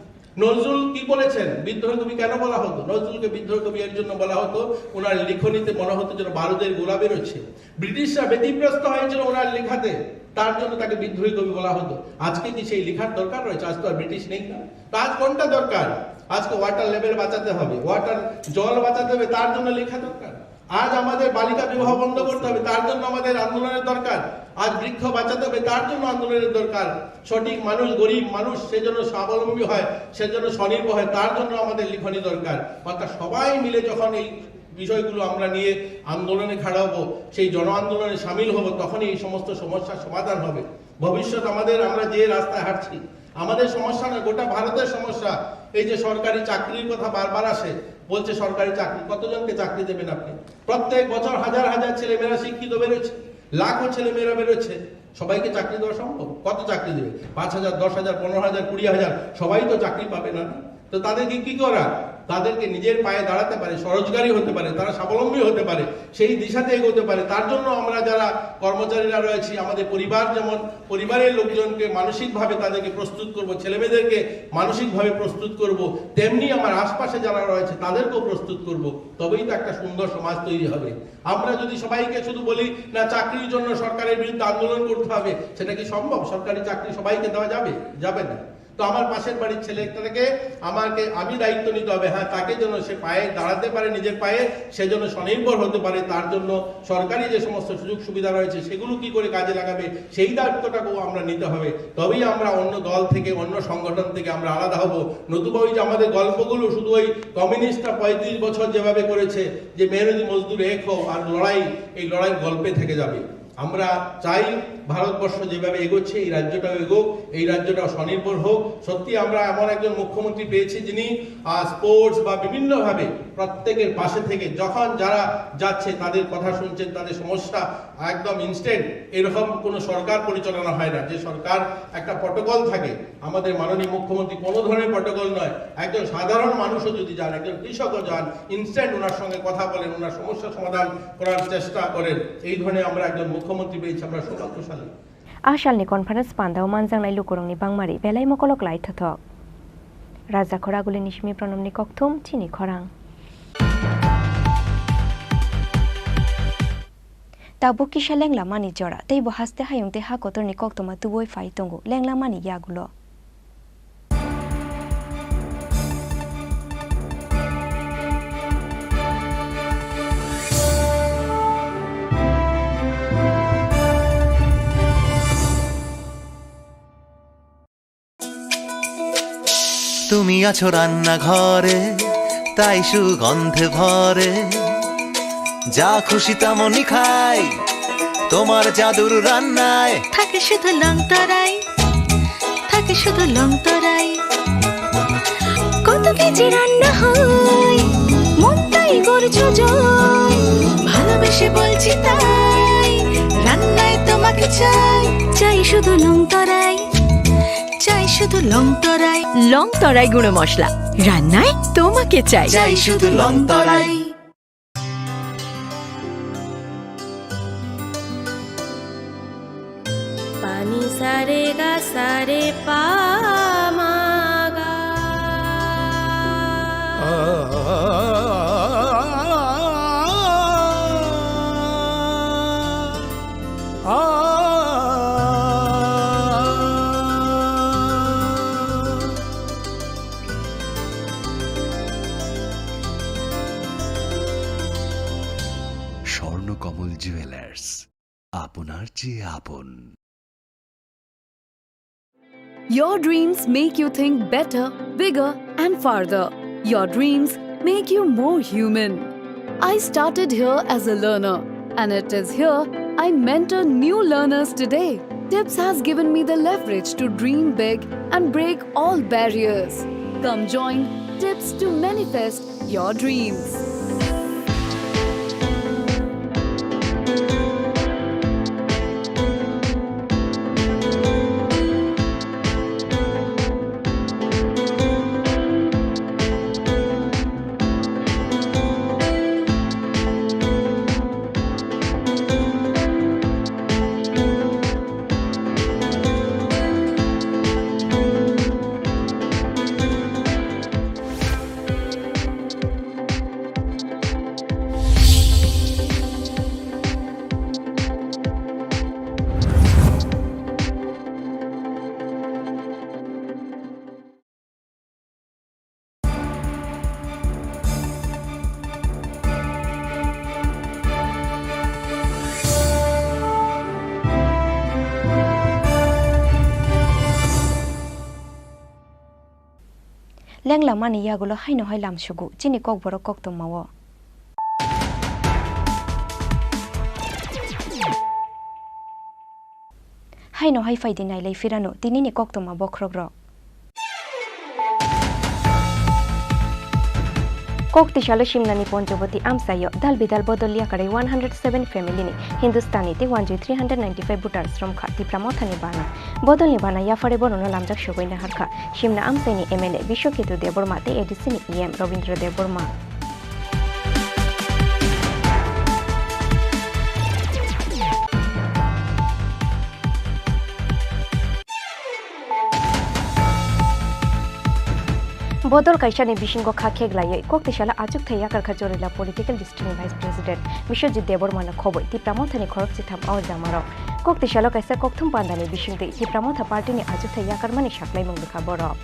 নজরুল কি বলেছেন? বিদ্রোহ কবি কেন বলা হতো? নজরুলকে বিদ্রোহ কবি এর জন্য বলা হতো ওনার লিখনীতে মনে হতো যেন বারুদের গোলা বেরোচ্ছে। ব্রিটিশরা ব্যতিব্যস্ত হয়েছিল ওনার লেখাতে, তার জন্য তাকে বিদ্রোহী কবি বলা হতো। আজকে কি সেই লেখার দরকার রয়েছে? আজ তো আর ব্রিটিশ নেই না, তো আজ কোনটা দরকার? আজকে ওয়াটার লেভেল বাঁচাতে হবে, ওয়াটার জল বাঁচাতে হবে, তার জন্য লেখা দরকার। আজ আমাদের বালিকা বিবাহ বন্ধ করতে হবে, তার জন্য আমাদের আন্দোলনের দরকার। আজ বৃক্ষ বাঁচাতে হবে, তার জন্য আন্দোলনের দরকার। সঠিক মানুষ, গরিব মানুষ সেজন্য স্বাবলম্বী হয়, সেজন্য স্বনির্ভর হয়, তার জন্য আমাদের লিখনি দরকার। অর্থাৎ সবাই মিলে যখন এই বিষয়গুলো আমরা নিয়ে আন্দোলনে খাড়া হবো, সেই জন আন্দোলনে সামিল হব, তখনই এই সমস্ত সমস্যার সমাধান হবে। ভবিষ্যৎ আমাদের, আমরা যে রাস্তায় হাঁটছি, আমাদের সমস্যা না, গোটা ভারতের সমস্যা। এই যে সরকারি চাকরির কথা বারবার আসে, বলছে সরকারি চাকরি, কতজনকে চাকরি দেবেন আপনি? প্রত্যেক বছর হাজার হাজার ছেলেমেয়েরা শিক্ষিত বেরোচ্ছে, লাখো ছেলেমেয়েরা বেরোচ্ছে, সবাইকে চাকরি দেওয়া সম্ভব? কত চাকরি দেবে? 5,000, 10,000, 15,000, 20,000, সবাই তো চাকরি পাবে না। তো তাদেরকে কি করা? তাদেরকে নিজের পায়ে দাঁড়াতে পারে, স্বরোজগারী হতে পারে, তারা স্বাবলম্বী হতে পারে, সেই দিশাতে এগোতে পারে। তার জন্য আমরা যারা কর্মচারীরা রয়েছি, আমাদের পরিবার, যেমন পরিবারের লোকজনকে মানসিকভাবে তাদেরকে প্রস্তুত করব, ছেলেমেয়েদেরকে মানসিকভাবে প্রস্তুত করব, তেমনি আমার আশপাশে যারা রয়েছে তাদেরকেও প্রস্তুত করব। তবেই তো একটা সুন্দর সমাজ তৈরি হবে। আমরা যদি সবাইকে শুধু বলি না চাকরির জন্য সরকারের বিরুদ্ধে আন্দোলন করতে হবে, সেটা কি সম্ভব? সরকারি চাকরি সবাইকে দেওয়া যাবে? যাবে না। তো আমার পাশের বাড়ির ছেলেটাকে আমি দায়িত্ব নিতে হবে, হ্যাঁ, তাকে যেন সে পায়ে দাঁড়াতে পারে, নিজের পায়ে, সে যেন স্বনির্ভর হতে পারে। তার জন্য সরকারি যে সমস্ত সুযোগ সুবিধা রয়েছে সেগুলো কি করে কাজে লাগাবে, সেই দায়িত্বটাকেও আমরা নিতে হবে। তবেই আমরা অন্য দল থেকে, অন্য সংগঠন থেকে আমরা আলাদা হব। নতুবা ওই যে আমাদের গল্পগুলো শুধু ওই কমিউনিস্টরা 35 বছর যেভাবে করেছে, যে মেহনতি মজদুর এক হোক আর লড়াই, এই লড়াই গল্পে থেকে যাবে। আমরা চাই ভারতবর্ষ যেভাবে এগোচ্ছে, এই রাজ্যটাও এগোক, এই রাজ্যটাও স্বনির্ভর হোক। সত্যি আমরা এমন একজন মুখ্যমন্ত্রী পেয়েছি যিনি স্পোর্টস বা বিভিন্নভাবে প্রত্যেকের পাশে থেকে যখন যারা যাচ্ছে তাদের কথা শুনছেন, তাদের সমস্যা একদম ইনস্ট্যান্ট। এরকম কোনো সরকার পরিচালনা হয় না যে সরকার একটা প্রটোকল থাকে। আমাদের মাননীয় মুখ্যমন্ত্রী কোনো ধরনের প্রটোকল নয়, একজন সাধারণ মানুষও যদি যান, একজন কৃষকও যান, ইনস্ট্যান্ট ওনার সঙ্গে কথা বলেন, ওনার সমস্যা সমাধান করার চেষ্টা করেন। এই ধরনের আমরা একজন মুখ্যমন্ত্রী পেয়েছি, আমরা সৌভাগ্যশালী। आशालनि कनफारेन्स पान्दाव मानजांनाय लुकुरंनि बांमारि बेलाय मकलक लायथथक राजा खरागुलि निशमि प्रनमनि कक्थुम चिनि खरां ताबु किसा लेंला मानि जरा तैबो हास्ते हायुंते हा कतरनि कक्तमा तुबोय फाइ तंगु लेंला मानि यागुलो তুমি আছো রান্না ঘরে, তাই সুগন্ধে ভরে, যা খুশি তেমনই খাই তোমার জাদুর রান্নায়। থাকে শুধু লং তরাই, থাকে শুধু লং তরাই, কত কেজি রান্না হয় মন তাই করছো জয়, ভালোবেসে বলছি তাই রান্নায় তোমাকে চাই, চাই শুধু লং তরাই, চাই শুধু লং তরাই, লং তরাই গুঁড়ো মশলা রান্নায় তোমাকে চাই, চাই শুধু লং তরাই। পানি সারে গা সারে পা মা গা স্বর্ণকমল জুয়েলার্স, আপনার চেয়ে আপন। Your dreams make you think better, bigger, and farther. Your dreams make you more human. I started here as a learner, and it is here I mentor new learners today. Tips has given me the leverage to dream big and break all barriers. Come join Tips to manifest your dreams. লেংলা মানি ইয়াগুলো হাইনো হাই লামসুগু চিনি kokborok koktongmawo haino hai faidi nailai firano tinini koktongma bokrogrok Koktishala Shimnani Ponjoboti Amsayo Dalbidal Bodolia Kare 107 family ni Hindustani te 1395 voters from Khati Pramothani Bana Bodol ni Bana Yafare Bonono Lamjak Shogoina Harka Shimna Amsaini MLA Bishoketu Deborma te Edisini EM Robindra Deborma Bodol Kaishani Bishingo Khakeglaye, Koktishala Achuk Thayakar Khajorila Political District Vice President, Bishojit Debormana Khoboi, Tipramothani Khorok Chitham Awzamaro. Koktishala Kaisa Kokthum Pandani Bishingde, Tipramotha Party ni Achuk Thayakar Mani Shaklai Mungduka Borok.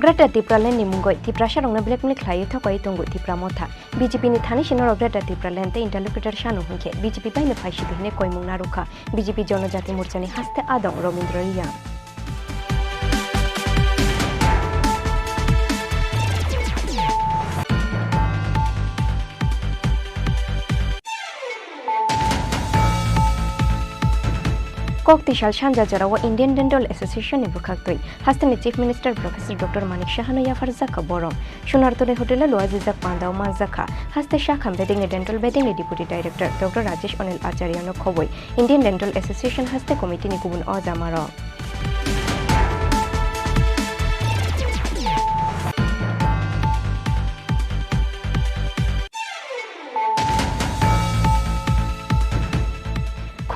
Greta Tipralen ni mungoi Tiprasha rongna blackmail khlai thokoi tongu Tipramotha BJP ni thani shinor Greta Tipralen te interlocutor shanu hunke BJP pai ne phaishi dihne koimung narukha BJP Jonojati Morcha ni haste adong Romindra Riya Koktishal Shanja Jarawa Indian Dental Association ni bukhaktoi hastani Chief Minister Professor Dr. Manik Shahana Yafar Zaka Borom Shunartore Hotel Loazizak Pandau Mazaka haste Shakham Bedding Dental Bedding Deputy Director Dr. Rajesh Onil Acharya no Khoboi Indian Dental Association haste committee ni kubun Ozamaro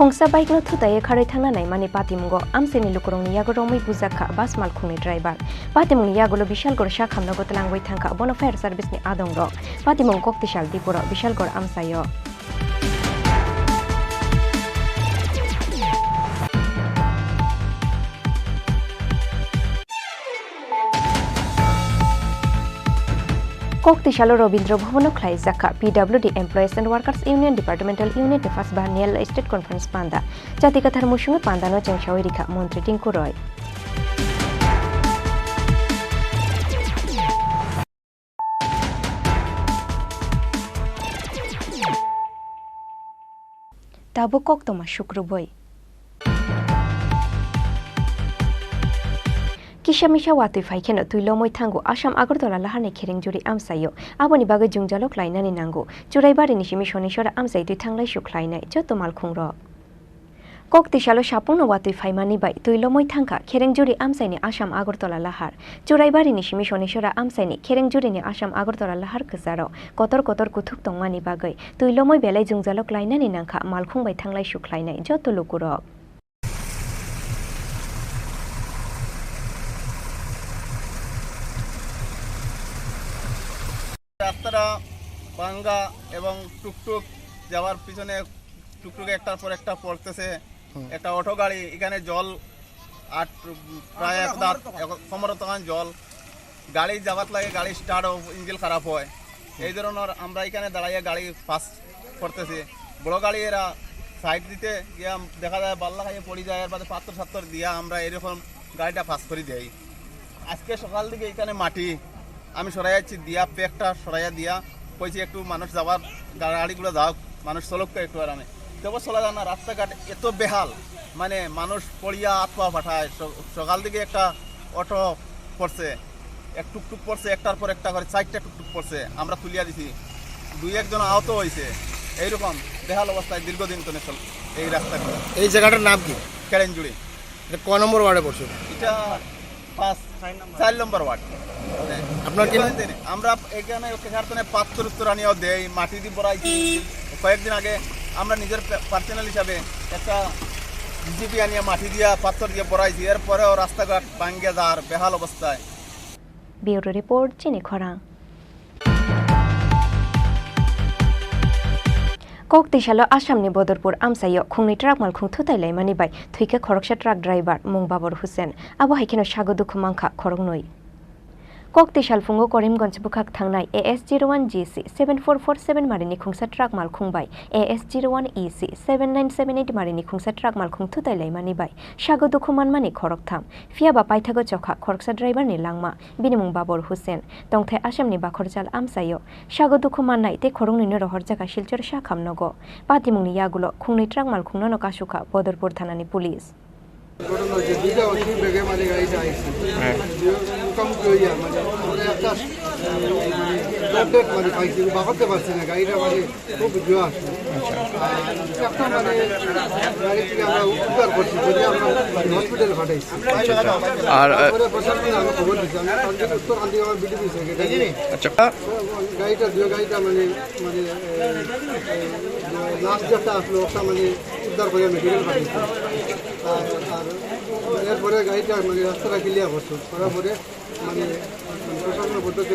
Khongsa bike no thutaye kharai thangna nai mani patimgo amseni lukurong ni yago romai buzakha bas mal khungni driver patimung yagulo bishal gor sha khamna gotlangoi thangka bono fire service ni adong ro patimung Koktishal Tripura bishal gor amsayo Koktishalo Robindra Bhobono Khlai Zakha PWD Employees and Workers Union Departmental Unit First Barnial State Conference Panda Jatikathar Mushunge Pandano Chengshawai Rikha Montri Tinku Roy Tabo Koktoma Shukruboi Kisha Watu Faikeno Tuilo Moitango Asham Agartala Lahane Kerengjuri Amsayo Aboni Baga Jungjalo Klainani Nango Juraibari Nishimishonishora Amsai to Tanglai Shuklaina Jotomal Kungro Koktishalo Shapuno Watu Faimani by Tuilo Moitanka Kerengjuri Amsaini Asham Agartala Lahar Juraibari Nishimishonishora Amsaini Kerengjuri ni Asham Agartala Lahar Kazaro Kotor Kutuk Tongmani Bagai Tuilo Moi Belai Jungjalo Klainani Nanka Malkung by Tanglai Shuklaina Jotolukuro রাস্তাটা ভাঙ্গা এবং টুকটুক যাওয়ার পিছনে টুকটুক একটার পর একটা পড়তেছে একটা অটো গাড়ি এখানে জল প্রায় সমরতমান জল গাড়ি যাওয়ার লাগে গাড়ি স্টার্ট ইঞ্জিন খারাপ হয় এই ধরনের আমরা এখানে দাঁড়াইয়া গাড়ি পাস করতেছি বড় গাড়ি এরা সাইড দিতে গিয়ে দেখা যায় বাল্লা খাইয়ে পড়ে যায় এর বাদে পাথর দিয়া আমরা এরকম গাড়িটা পাস করে দিই আজকে সকাল দিকে এখানে মাটি আমি সরাই যাচ্ছি দিয়া প্যাকটা সরাইয়া দিয়া কইছি একটু মানুষ যাওয়ার গাড়িগুলো যাও মানুষ চলক একটু আরামে তবু চলা যায় না রাস্তাঘাট এত বেহাল মানে মানুষ পড়িয়া আত্মা পাঠায় সকাল দিকে একটা অটো পড়ছে এক টুকটুক পড়ছে একটার পর একটা করে 4টা টুকটুক পড়ছে আমরা তুলিয়া দিছি 2-1 আহত হয়েছে এইরকম বেহাল অবস্থায় দীর্ঘদিন তো এই রাস্তাগুলো এই জায়গাটার নাম কি কেরেঞ্জুড়ি এটা ক নম্বর ওয়ার্ডে পড়ছে এটা 4 নম্বর ওয়ার্ড আপনার কি আমরা এখানে কারখানে পাথর উত্তর আনিয়াও দেই মাটি দিয়ে বড়াইছি কয়েকদিন আগে আমরা নিজের পার্সোনাল হিসাবে একটা জিপি আনিয়া মাটি দিয়া পাথর দিয়ে বড়াইছি এরপরেও রাস্তাঘাট ভাঙ্গিয়া যার বেহাল অবস্থায় ব্যুরো রিপোর্ট চিনি খরাং Koktishalo Ashamni Bodorpur Amsayo Khungni Truck Malkhung Thutailai Manibai Thuike Khoroksha Truck Driver Mungbabor Hussein Abo Haikino Shagoduk Mangkha Khorongnoi Kokti Shalfungo Korimganj Bukak Thangnai AS01GC 7447 Marini Khungsa Truck Malkhungbai AS01EC 7978 Marini Khungsa Truck Malkhung Thutai Laimani Bai Shago Dukhuman Mani Khorok Tham Fiaba Paithago Chokha Khoroksa Driver ni Langma Binimung Babur Hussein Tongthai Assamni Bakhorjal Amsayo Shago Dukhuman Nai te Khorongni no Horjaka Shilchor Shakham Nogo Patimungni Yagulo Khungni Truck Malkhungno no Kashuka Bodorpur Thanani Police ঘটনা হচ্ছে দুইটা অতি বেগে মানে গাড়িটা আইছে মোটামুটি হইয়া মানে একটা মানে পাইছি বাঁকাতে পারছি না গাড়িটা মানে খুব জোয়া আসছে একটা মানে গাড়ি থেকে আমরা উদ্ধার করছি যদি আমরা হসপিটালে পাঠাইছি আর প্রশাসন আমি খবর দিচ্ছি আমি উত্তর কান্দি আমার বিটি দিয়েছে গাড়িটা গাড়িটা মানে মানে লাস্ট যেটা আসলো ওটা মানে উদ্ধার করে মেডিকেল পাঠাইছি আর এরপরে গাড়িটা মানে রাস্তাটা ক্লিয়ার করছো করার পরে মানে প্রশাসনের পদ্ধতি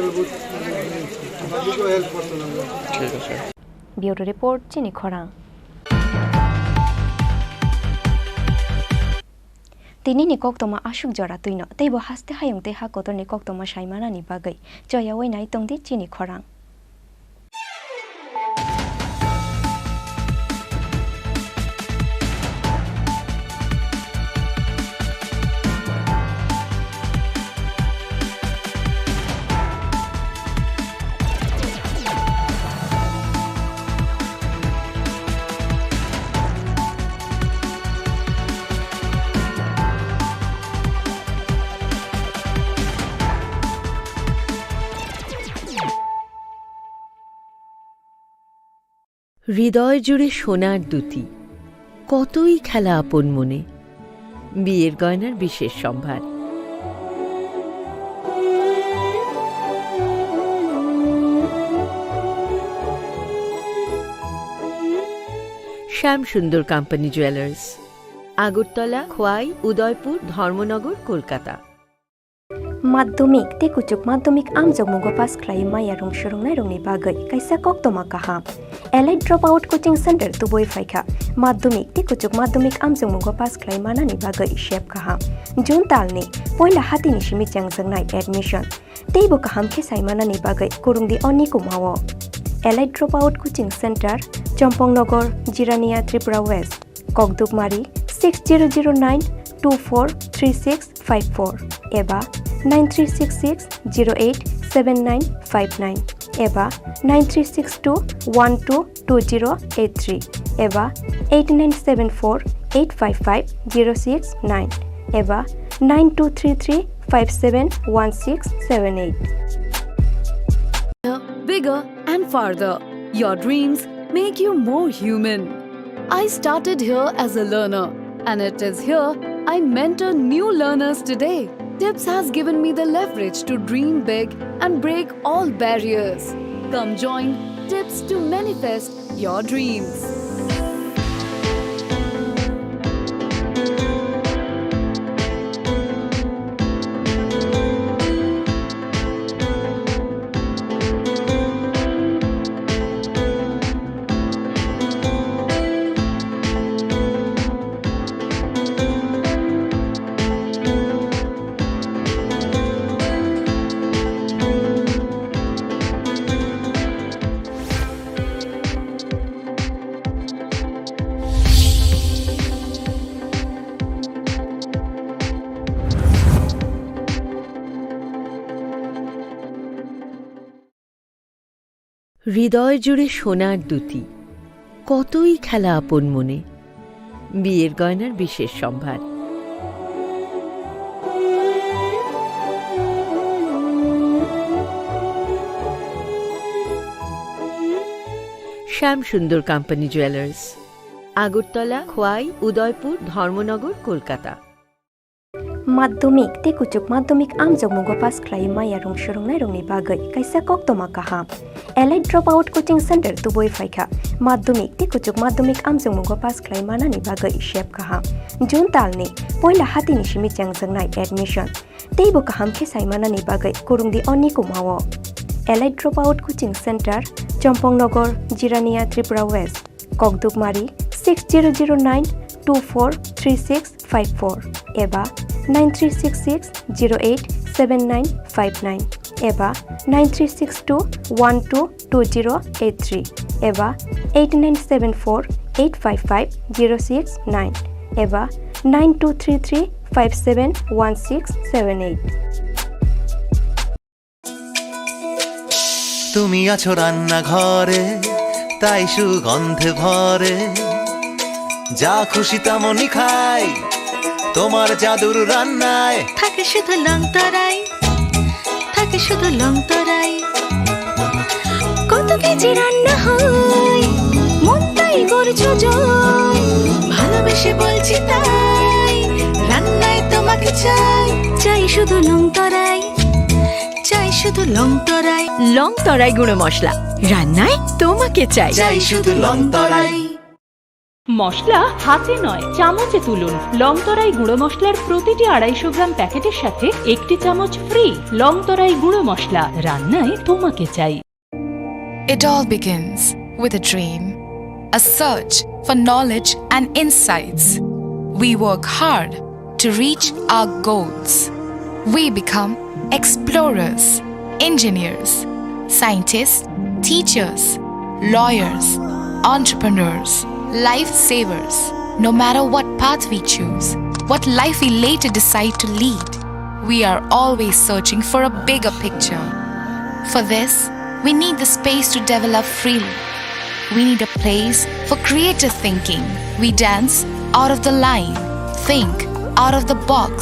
হেল্প করছো না ঠিক আছে ব্যুরো রিপোর্ট চিনি খরাং তিনি নিকক তমা আশুক জরা তুইন তৈব হাসতে হায়ংতে হা কত নিকক তমা সাইমানানি বাগৈ জয়া ওইনাই তংদি চিনি খরাং হৃদয় জুড়ে সোনার দুটি কতই খেলা আপন মনে বিয়ের গয়নার বিশেষ সম্ভার শ্যাম সুন্দর কোম্পানি জুয়েলার্স আগরতলা খোয়াই উদয়পুর ধর্মনগর কলকাতা মাধ্যমিক তে কুচুক মাধ্যমিক আমজক মুগো পাস খ্লাই মায়া রং সুরংনাই রংনি বাগৈ কাইসা কক্তমা কাহা elite drop out coaching centre তুবই ফাইখা মাধ্যমিক তে কুচুক মাধ্যমিক আমজক মুগো পাস খ্লাই মানানি বাগৈ শেপ কাহা জুন তালনি পয়লা হাতিনি সিমি চাংজংনাই এডমিশন তেইবো কাহাম खे साइमानानि बागै कुरुंदी अनि कुमावो elite drop out coaching centre Champaknagar Jirania Tripura west ककदुकमारी 6009243654 एबा 9366087959 एबा 9362122083 एबा 8974855069 एबा 9233571678 Bigger and farther. Your dreams make you more human. I started here as a learner, and it is here I mentor new learners today. Tips has given me the leverage to dream big and break all barriers. Come join Tips to manifest your dreams. হৃদয় জুড়ে সোনার দুটি কতই খেলা আপন মনে বিয়ের গয়নার বিশেষ সম্ভার শ্যাম সুন্দর কোম্পানি জুয়েলার্স আগরতলা খোয়াই উদয়পুর ধর্মনগর কলকাতা माध्यमिक ते कुचुक माध्यमिक आमजक मुगो पास ख्लाई माया रंग सुरंगनाय रंगनि बागै काइसा कक्तमा काहा elite drop out coaching centre तुबई फाइखा माध्यमिक ते कुचुक माध्यमिक आमजक मुगो पास ख्लाई मानानि बागै शेप काहा जुन तालनि पयला हातिनि सिमि चांजंनाय एडमिशन तेइबो काहाम खे साइमानानि बागै कुरुंदी अनि कुमावो elite drop out coaching centre Champaknagar Jirania Tripura west ककदुकमारी 6009243654 एबा 9366087959 एबा 9362122083 एबा 8974855069 एबा 9233571678 তুমি আছো রান্না ঘরে তাই সুগন্ধে ভরে যা খুশি তেমনই খাই তোমার জাদুর রান্নায় থাকে শুধু লং তরাই থাকে শুধু লং তরাই কত কেজি রান্না হয় মন তাই করছো জয় ভালোবেসে বলছি তাই রান্নায় তোমাকে চাই চাই শুধু লং তরাই চাই শুধু লং তরাই লং তরাই গুঁড়ো মশলা রান্নায় তোমাকে চাই চাই শুধু লং তরাই মশলা হাতে নয় চামচে তুলুন লংতরাই গুঁড়ো মশলার প্রতিটি 250 গ্রাম প্যাকেটের সাথে একটি চামচ ফ্রি লংতরাই গুঁড়ো মশলা রান্নায় তোমাকে চাই It all begins with a dream, a search for knowledge and insights. We work hard to reach our goals. We become explorers, engineers, scientists, teachers, lawyers, entrepreneurs, lifesavers. No matter what path we choose, what life we later decide to lead, we are always searching for a bigger picture. For this, we need the space to develop freely. We need a place for creative thinking. We dance out of the line, think out of the box,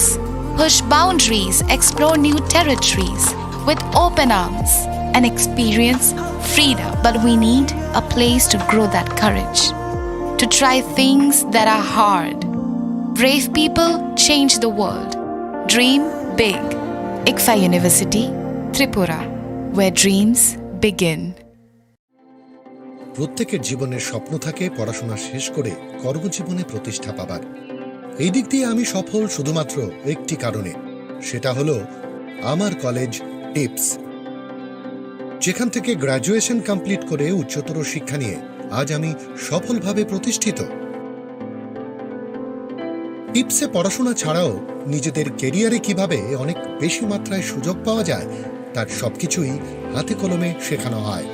push boundaries, explore new territories with open arms and experience freedom. But we need a place to grow that courage, to try things that are hard. Brave people change the world. Dream big. ICFA University, Tripura, where dreams begin. প্রত্যেকের জীবনের স্বপ্ন থাকে পড়াশোনা শেষ করে কর্মজীবনে প্রতিষ্ঠা পাবার। এই দিক দিয়ে আমি সফল শুধুমাত্র একটি কারণে, সেটা হলো আমার কলেজ টিপস, যেখান থেকে গ্র্যাজুয়েশন কমপ্লিট করে উচ্চতর শিক্ষা নিয়ে আজ আমি সফলভাবে প্রতিষ্ঠিত। টিপসে পড়াশোনা ছাড়াও নিজেদের কেরিয়ারে কিভাবে অনেক বেশি মাত্রায় সুযোগ পাওয়া যায় তার সবকিছুই হাতে কলমে শেখানো হয়।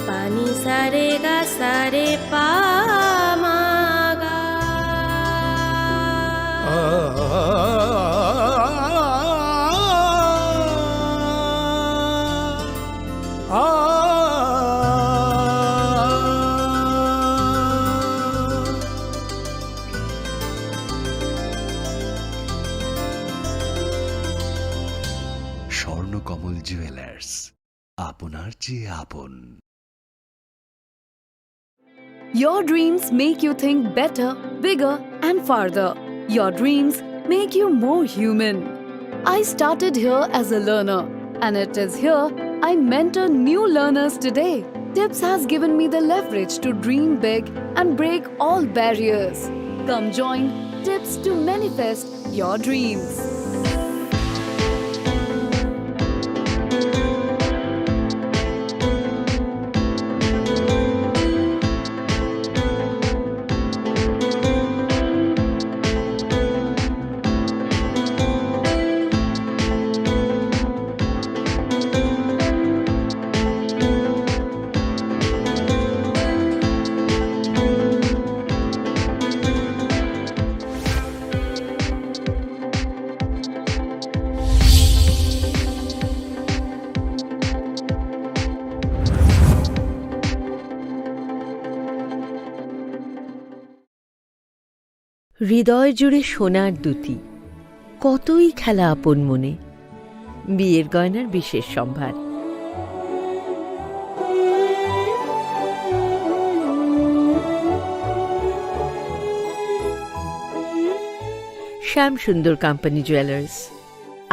पानी सारे गा सारे पा मा गा স্বর্ণকমল জুয়েলার্স, আপনার চেয়ে আপন। Your dreams make you think better, bigger, and farther. Your dreams make you more human. I started here as a learner, and it is here I mentor new learners today. Tips has given me the leverage to dream big and break all barriers. Come join Tips to manifest your dreams. হৃদয় জুড়ে সোনার দুটি, কতই খেলা আপন মনে, বিয়ের গয়নার বিশেষ সম্ভার। শ্যাম সুন্দর কোম্পানি জুয়েলার্স,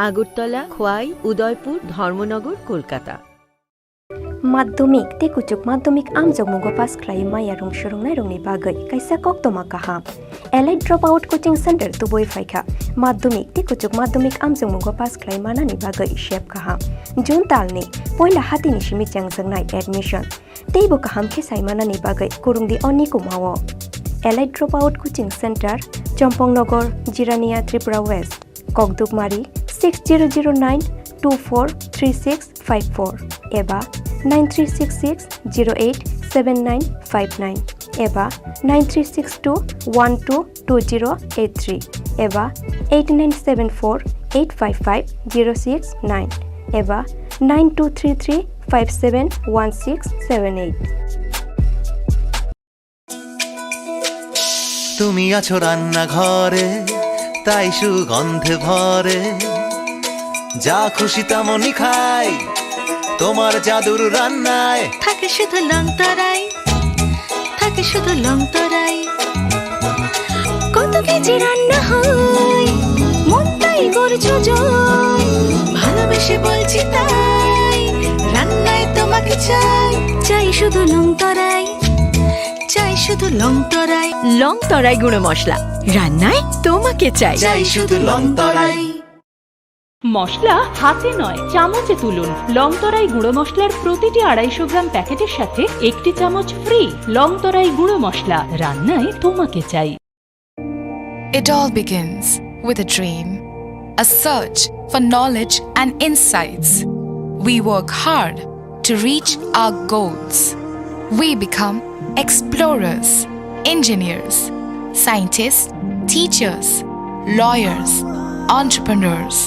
আগরতলা, খোয়াই, উদয়পুর, ধর্মনগর, কলকাতা। माध्यमिक ते कुचुक माध्यमिक आमजोग मुगो पास क्लाइ माया रुम सुरुंगनाय रंगनि बागै कायसा कक्तमा काहा elite drop out coaching centre तुबोय फायखा माध्यमिक ते कुचुक माध्यमिक आमजोग मुगो पास क्लाइ मानानि बागै शेप काहा जुन तालनि पहिला हातिनि सिमि चांजोंनाय एडमिशन तेबो काहाम खेसाय मानानि बागै कुरुंदि अनि कुमावो elite drop out coaching centre Champaknagar Jirania Tripura west ककदुकमारी 6009243654 एबा 9366087959 एबा 9362122083 एबा 8974855069 एबा 9233571678। তুমি আছো রান্না ঘরে তাই সুগন্ধে ভরে যা খুশি তেমনই খাই তোমার জাদুর রান্নায় থাকে শুধু লংতরাই, থাকে শুধু লংতরাই। কত কেজি রান্না হয় মনটাই করছো জয়, ভালোবেসে বলছি তাই রান্নায় তোমাকে চাই, চাই শুধু লংতরাই, চাই শুধু লংতরাই। লংতরাই গুঁড়ো মশলা, রান্নায় তোমাকে চাই, চাই শুধু লংতরাই। মশলা হাতে নয় চামচে তুলুন। লংতরাই গুঁড়ো মশলার প্রতিটি 250 গ্রাম প্যাকেটের সাথে 1টি চামচ ফ্রি। লংতরাই গুঁড়ো মশলা, রান্নায় তোমাকে চাই। It all begins with a dream, a search for knowledge and insights. We work hard to reach our goals. We become explorers, engineers, scientists, teachers, lawyers, entrepreneurs,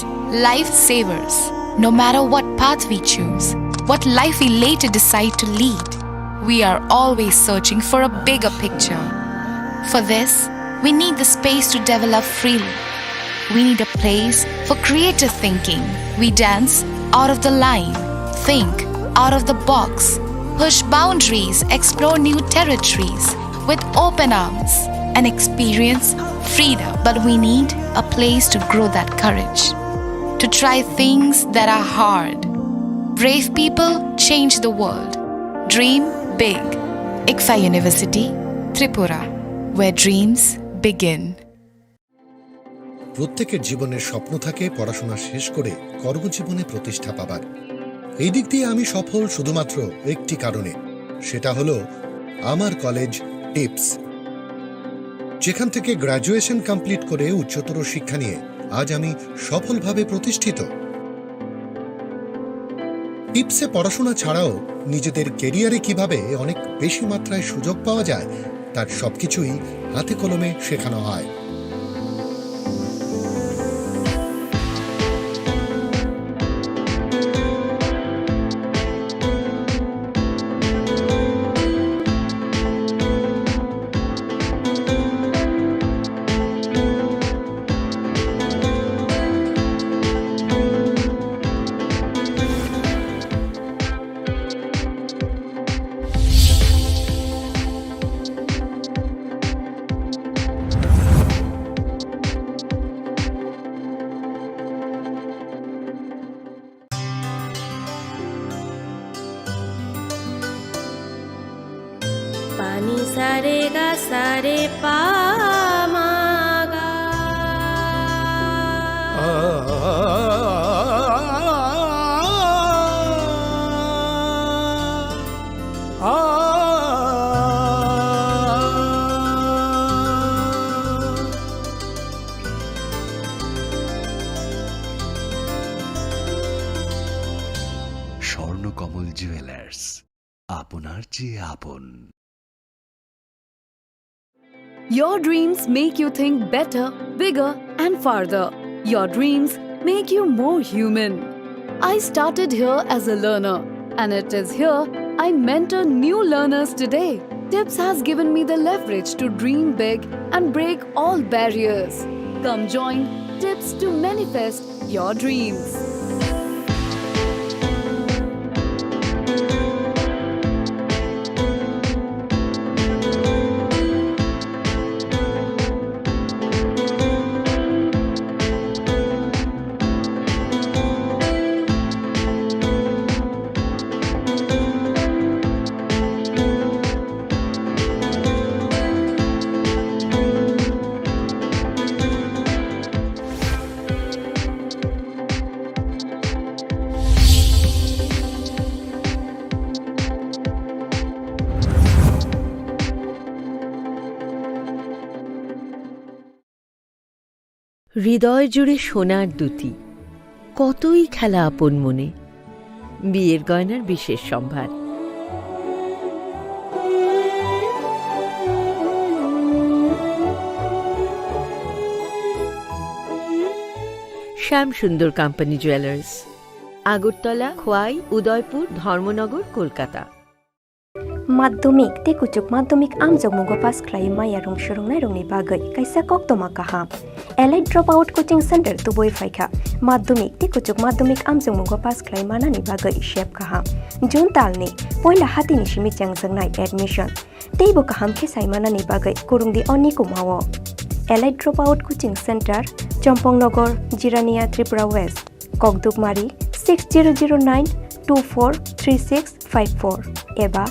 lifesavers. No matter what path we choose, what life we later decide to lead, we are always searching for a bigger picture. For this, we need the space to develop freely. We need a place for creative thinking. We dance out of the line, think out of the box, push boundaries, explore new territories with open arms and experience freedom. But we need a place to grow that courage, to try things that are hard. Brave people change the world. Dream big. ICFA University, Tripura, where dreams begin. প্রত্যেকের জীবনের স্বপ্ন থাকে পড়াশোনা শেষ করে কর্মজীবনে প্রতিষ্ঠা পাবার। এই দিক দিয়ে আমি সফল শুধুমাত্র একটি কারণে, সেটা হলো আমার কলেজ টিপস, যেখান থেকে গ্র্যাজুয়েশন কমপ্লিট করে উচ্চতর শিক্ষা নিয়ে আজ আমি সফলভাবে প্রতিষ্ঠিত। টিপসে পড়াশোনা ছাড়াও নিজেদের কেরিয়ারে কিভাবে অনেক বেশি মাত্রায় সুযোগ পাওয়া যায় তার সবকিছুই হাতে কলমে শেখানো হয়। पानी सारे गा सारे पा मा गा। স্বর্ণকমল জুয়েলার্স, আপনার চেয়ে আপন। Your dreams make you think better, bigger, and farther. Your dreams make you more human. I started here as a learner, and it is here I mentor new learners today. Tips has given me the leverage to dream big and break all barriers. Come join Tips to manifest your dreams. হৃদয় জুড়ে সোনার দুটি, কতই খেলা আপন মনে, বিয়ের গয়নার বিশেষ সম্ভার। শ্যাম সুন্দর কোম্পানি জুয়েলার্স, আগরতলা, খোয়াই, উদয়পুর, ধর্মনগর, কলকাতা। माध्यमिक ते कुचुक माध्यमिक आमजोग मुगो पास खलाय माया रुम सुरुंगनाय रुंगनि बागै कायसा कक्तमा काहाम elite drop out coaching centre तुबोय फायखा माध्यमिक ते कुचुक माध्यमिक आमजोग मुगो पास खलाय मानानि बागै शेप काहाम जुन तालनि पहिला हातिनि सिमि चेंगजोंनाय एडमिशन तेबो काहाम खेसाय मानानि बागै कुरुंगदि अनि कुमावो elite drop out coaching centre Champaknagar Jirania Tripura west ककदुकमारी 6009243654 एबा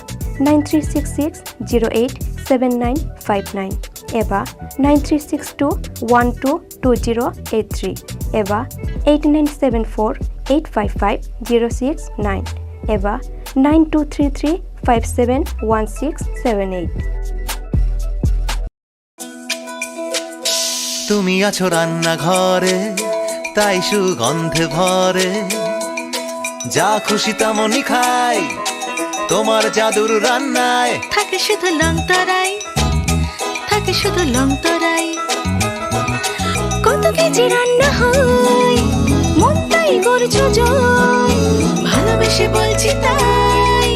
9366087959 एबा 9362122083 एबा 8974855069 एबा 9233571678। তুমি আছো রান্না ঘরে, তাই সুগন্ধে ভরে, যা খুশি তেমনই খাই তোমার জাদুর রান্নায়। থাকে শুধু লং তরাই, থাকে শুধু লং তরাই, কত কেজি রান্না হয় মন তাই করছো জয়, ভালোবেসে বলছি তাই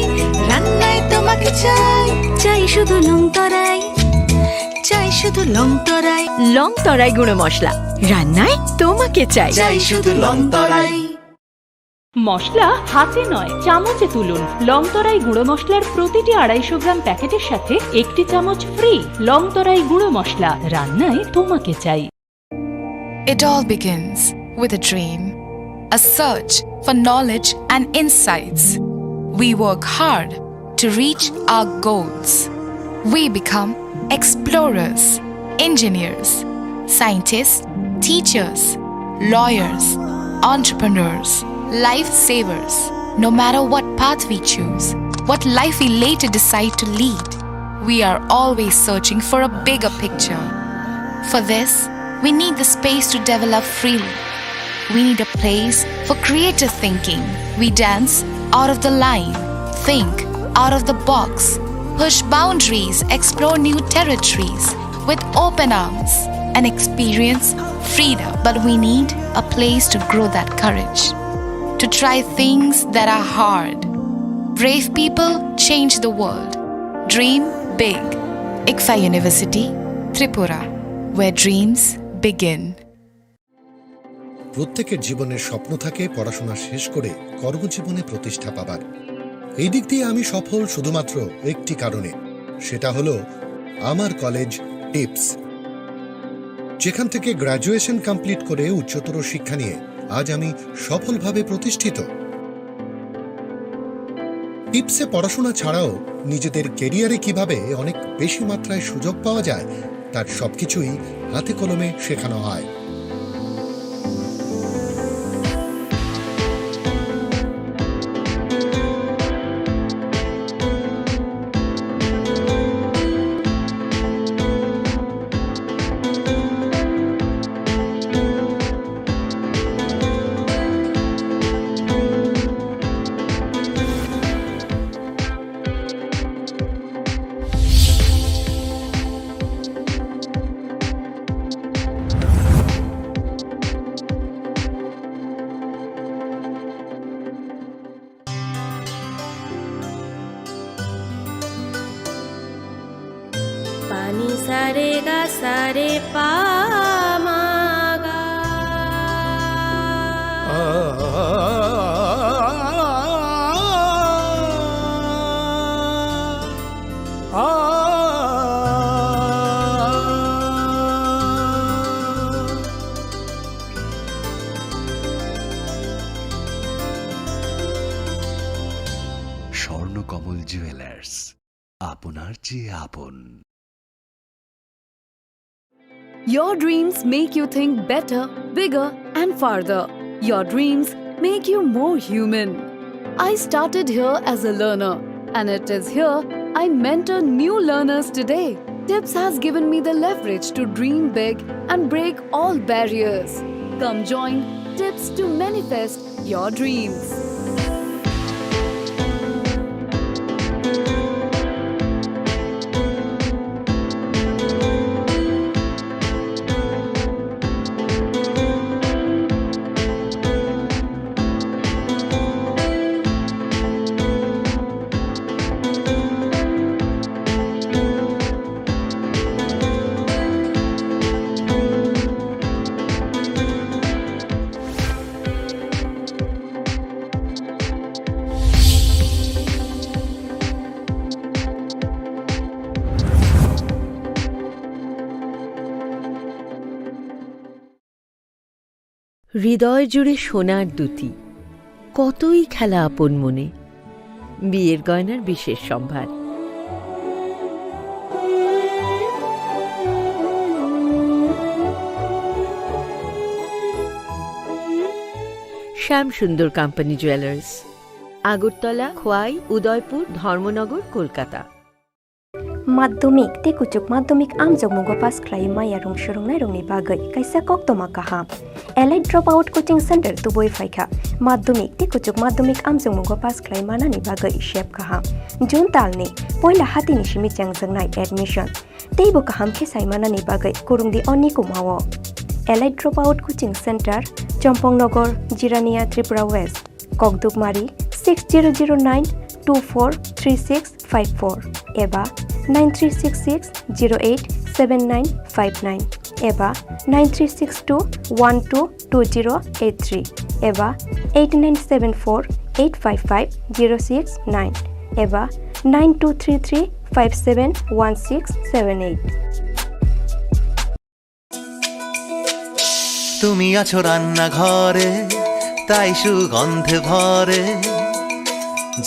রান্নায় তোমাকে চাই, চাই শুধু লং তরাই, চাই শুধু লং তরাই, লং তরাই গুঁড়ো মশলা, রান্নায় তোমাকে চাই, চাই শুধু লং তরাই। মশলা হাতে নয় চামচে তুলুন। লংতরাই গুঁড়ো মশলার প্রতিটি 250 গ্রাম প্যাকেটের সাথে 1টি চামচ ফ্রি। লংতরাই গুঁড়ো মশলা, রান্নায় তোমাকে চাই। It all begins with a dream, a search for knowledge and insights. We work hard to reach our goals. We become explorers, engineers, scientists, teachers, lawyers, entrepreneurs, lifesavers. No matter what path we choose, what life we later decide to lead, we are always searching for a bigger picture. For this, we need the space to develop freely. We need a place for creative thinking. We dance out of the line, think out of the box, push boundaries, explore new territories with open arms and experience freedom. But we need a place to grow that courage, to try things that are hard. Brave people change the world. Dream big. ICFA University, Tripura, where dreams begin. প্রত্যেকের জীবনের স্বপ্ন থাকে পড়াশোনা শেষ করে কর্মজীবনে প্রতিষ্ঠা পাবার। এই দিক দিয়ে আমি সফল শুধুমাত্র একটি কারণে, সেটা হলো আমার কলেজ টিপস, যেখান থেকে গ্র্যাজুয়েশন কমপ্লিট করে উচ্চতর শিক্ষা নিয়ে আজ আমি সফলভাবে প্রতিষ্ঠিত। টিপসে পড়াশোনা ছাড়াও নিজেদের কেরিয়ারে কিভাবে অনেক বেশি মাত্রায় সুযোগ পাওয়া যায় তার সবকিছুই হাতে কলমে শেখানো হয়। पानी सारे गा सारे पा मा गा। স্বর্ণকমল জুয়েলার্স, আপনার চেয়ে আপন। Your dreams make you think better, bigger, and farther. Your dreams make you more human. I started here as a learner, and it is here I mentor new learners today. Tips has given me the leverage to dream big and break all barriers. Come join Tips to manifest your dreams. হৃদয় জুড়ে সোনার দুটি, কতই খেলা আপন মনে। বিয়ের গয়নার বিশেষ সম্ভার। শ্যাম সুন্দর কোম্পানি জুয়েলার্স, আগরতলা, খোয়াই, উদয়পুর, ধর্মনগর, কলকাতা। माध्यमिक ते कुचुक माध्यमिक आमजोग मुगो पास क्राइ माया रुम सुरुंगनाय रुंगनि बागै कायसा कक्तमा काहाम elite drop out coaching centre तुबोय फायखा माध्यमिक ते कुचुक माध्यमिक आमजोग मुगो पास क्राइ मानानि बागै शेप काहाम जुन तालनि पहिला हातिनि सिमि चांगजोंनाय एडमिशन तेबो काहाम खेसाइ मानानि बागै कुरुंदि अन्नि कुमावो elite drop out coaching centre Champaknagar Jirania Tripura west ककदुकमारी 6009243654 एबा 9366087959 एबा 9362122083 एबा 8974855069 एबा 9233571678। তুমি আছো রান্না ঘরে তাই সুগন্ধে ভরে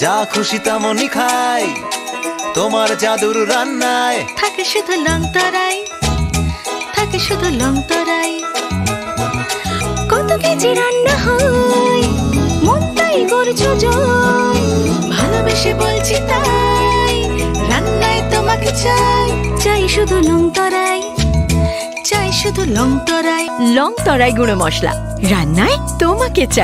যা খুশি তেমনই খাই তোমার জাদুর রান্নায় থাকে শুধু লংতরাই, থাকে শুধু লংতরাই। কত কেজি রান্না হয় মন তাই করছো জয়, ভালোবেসে বলছি তাই রান্নায় তোমাকে চাই, চাই শুধু লংতরাই, চাই শুধু লংতরাই। লংতরাই গুঁড়ো মশলা, রান্নায় তোমাকে চাই।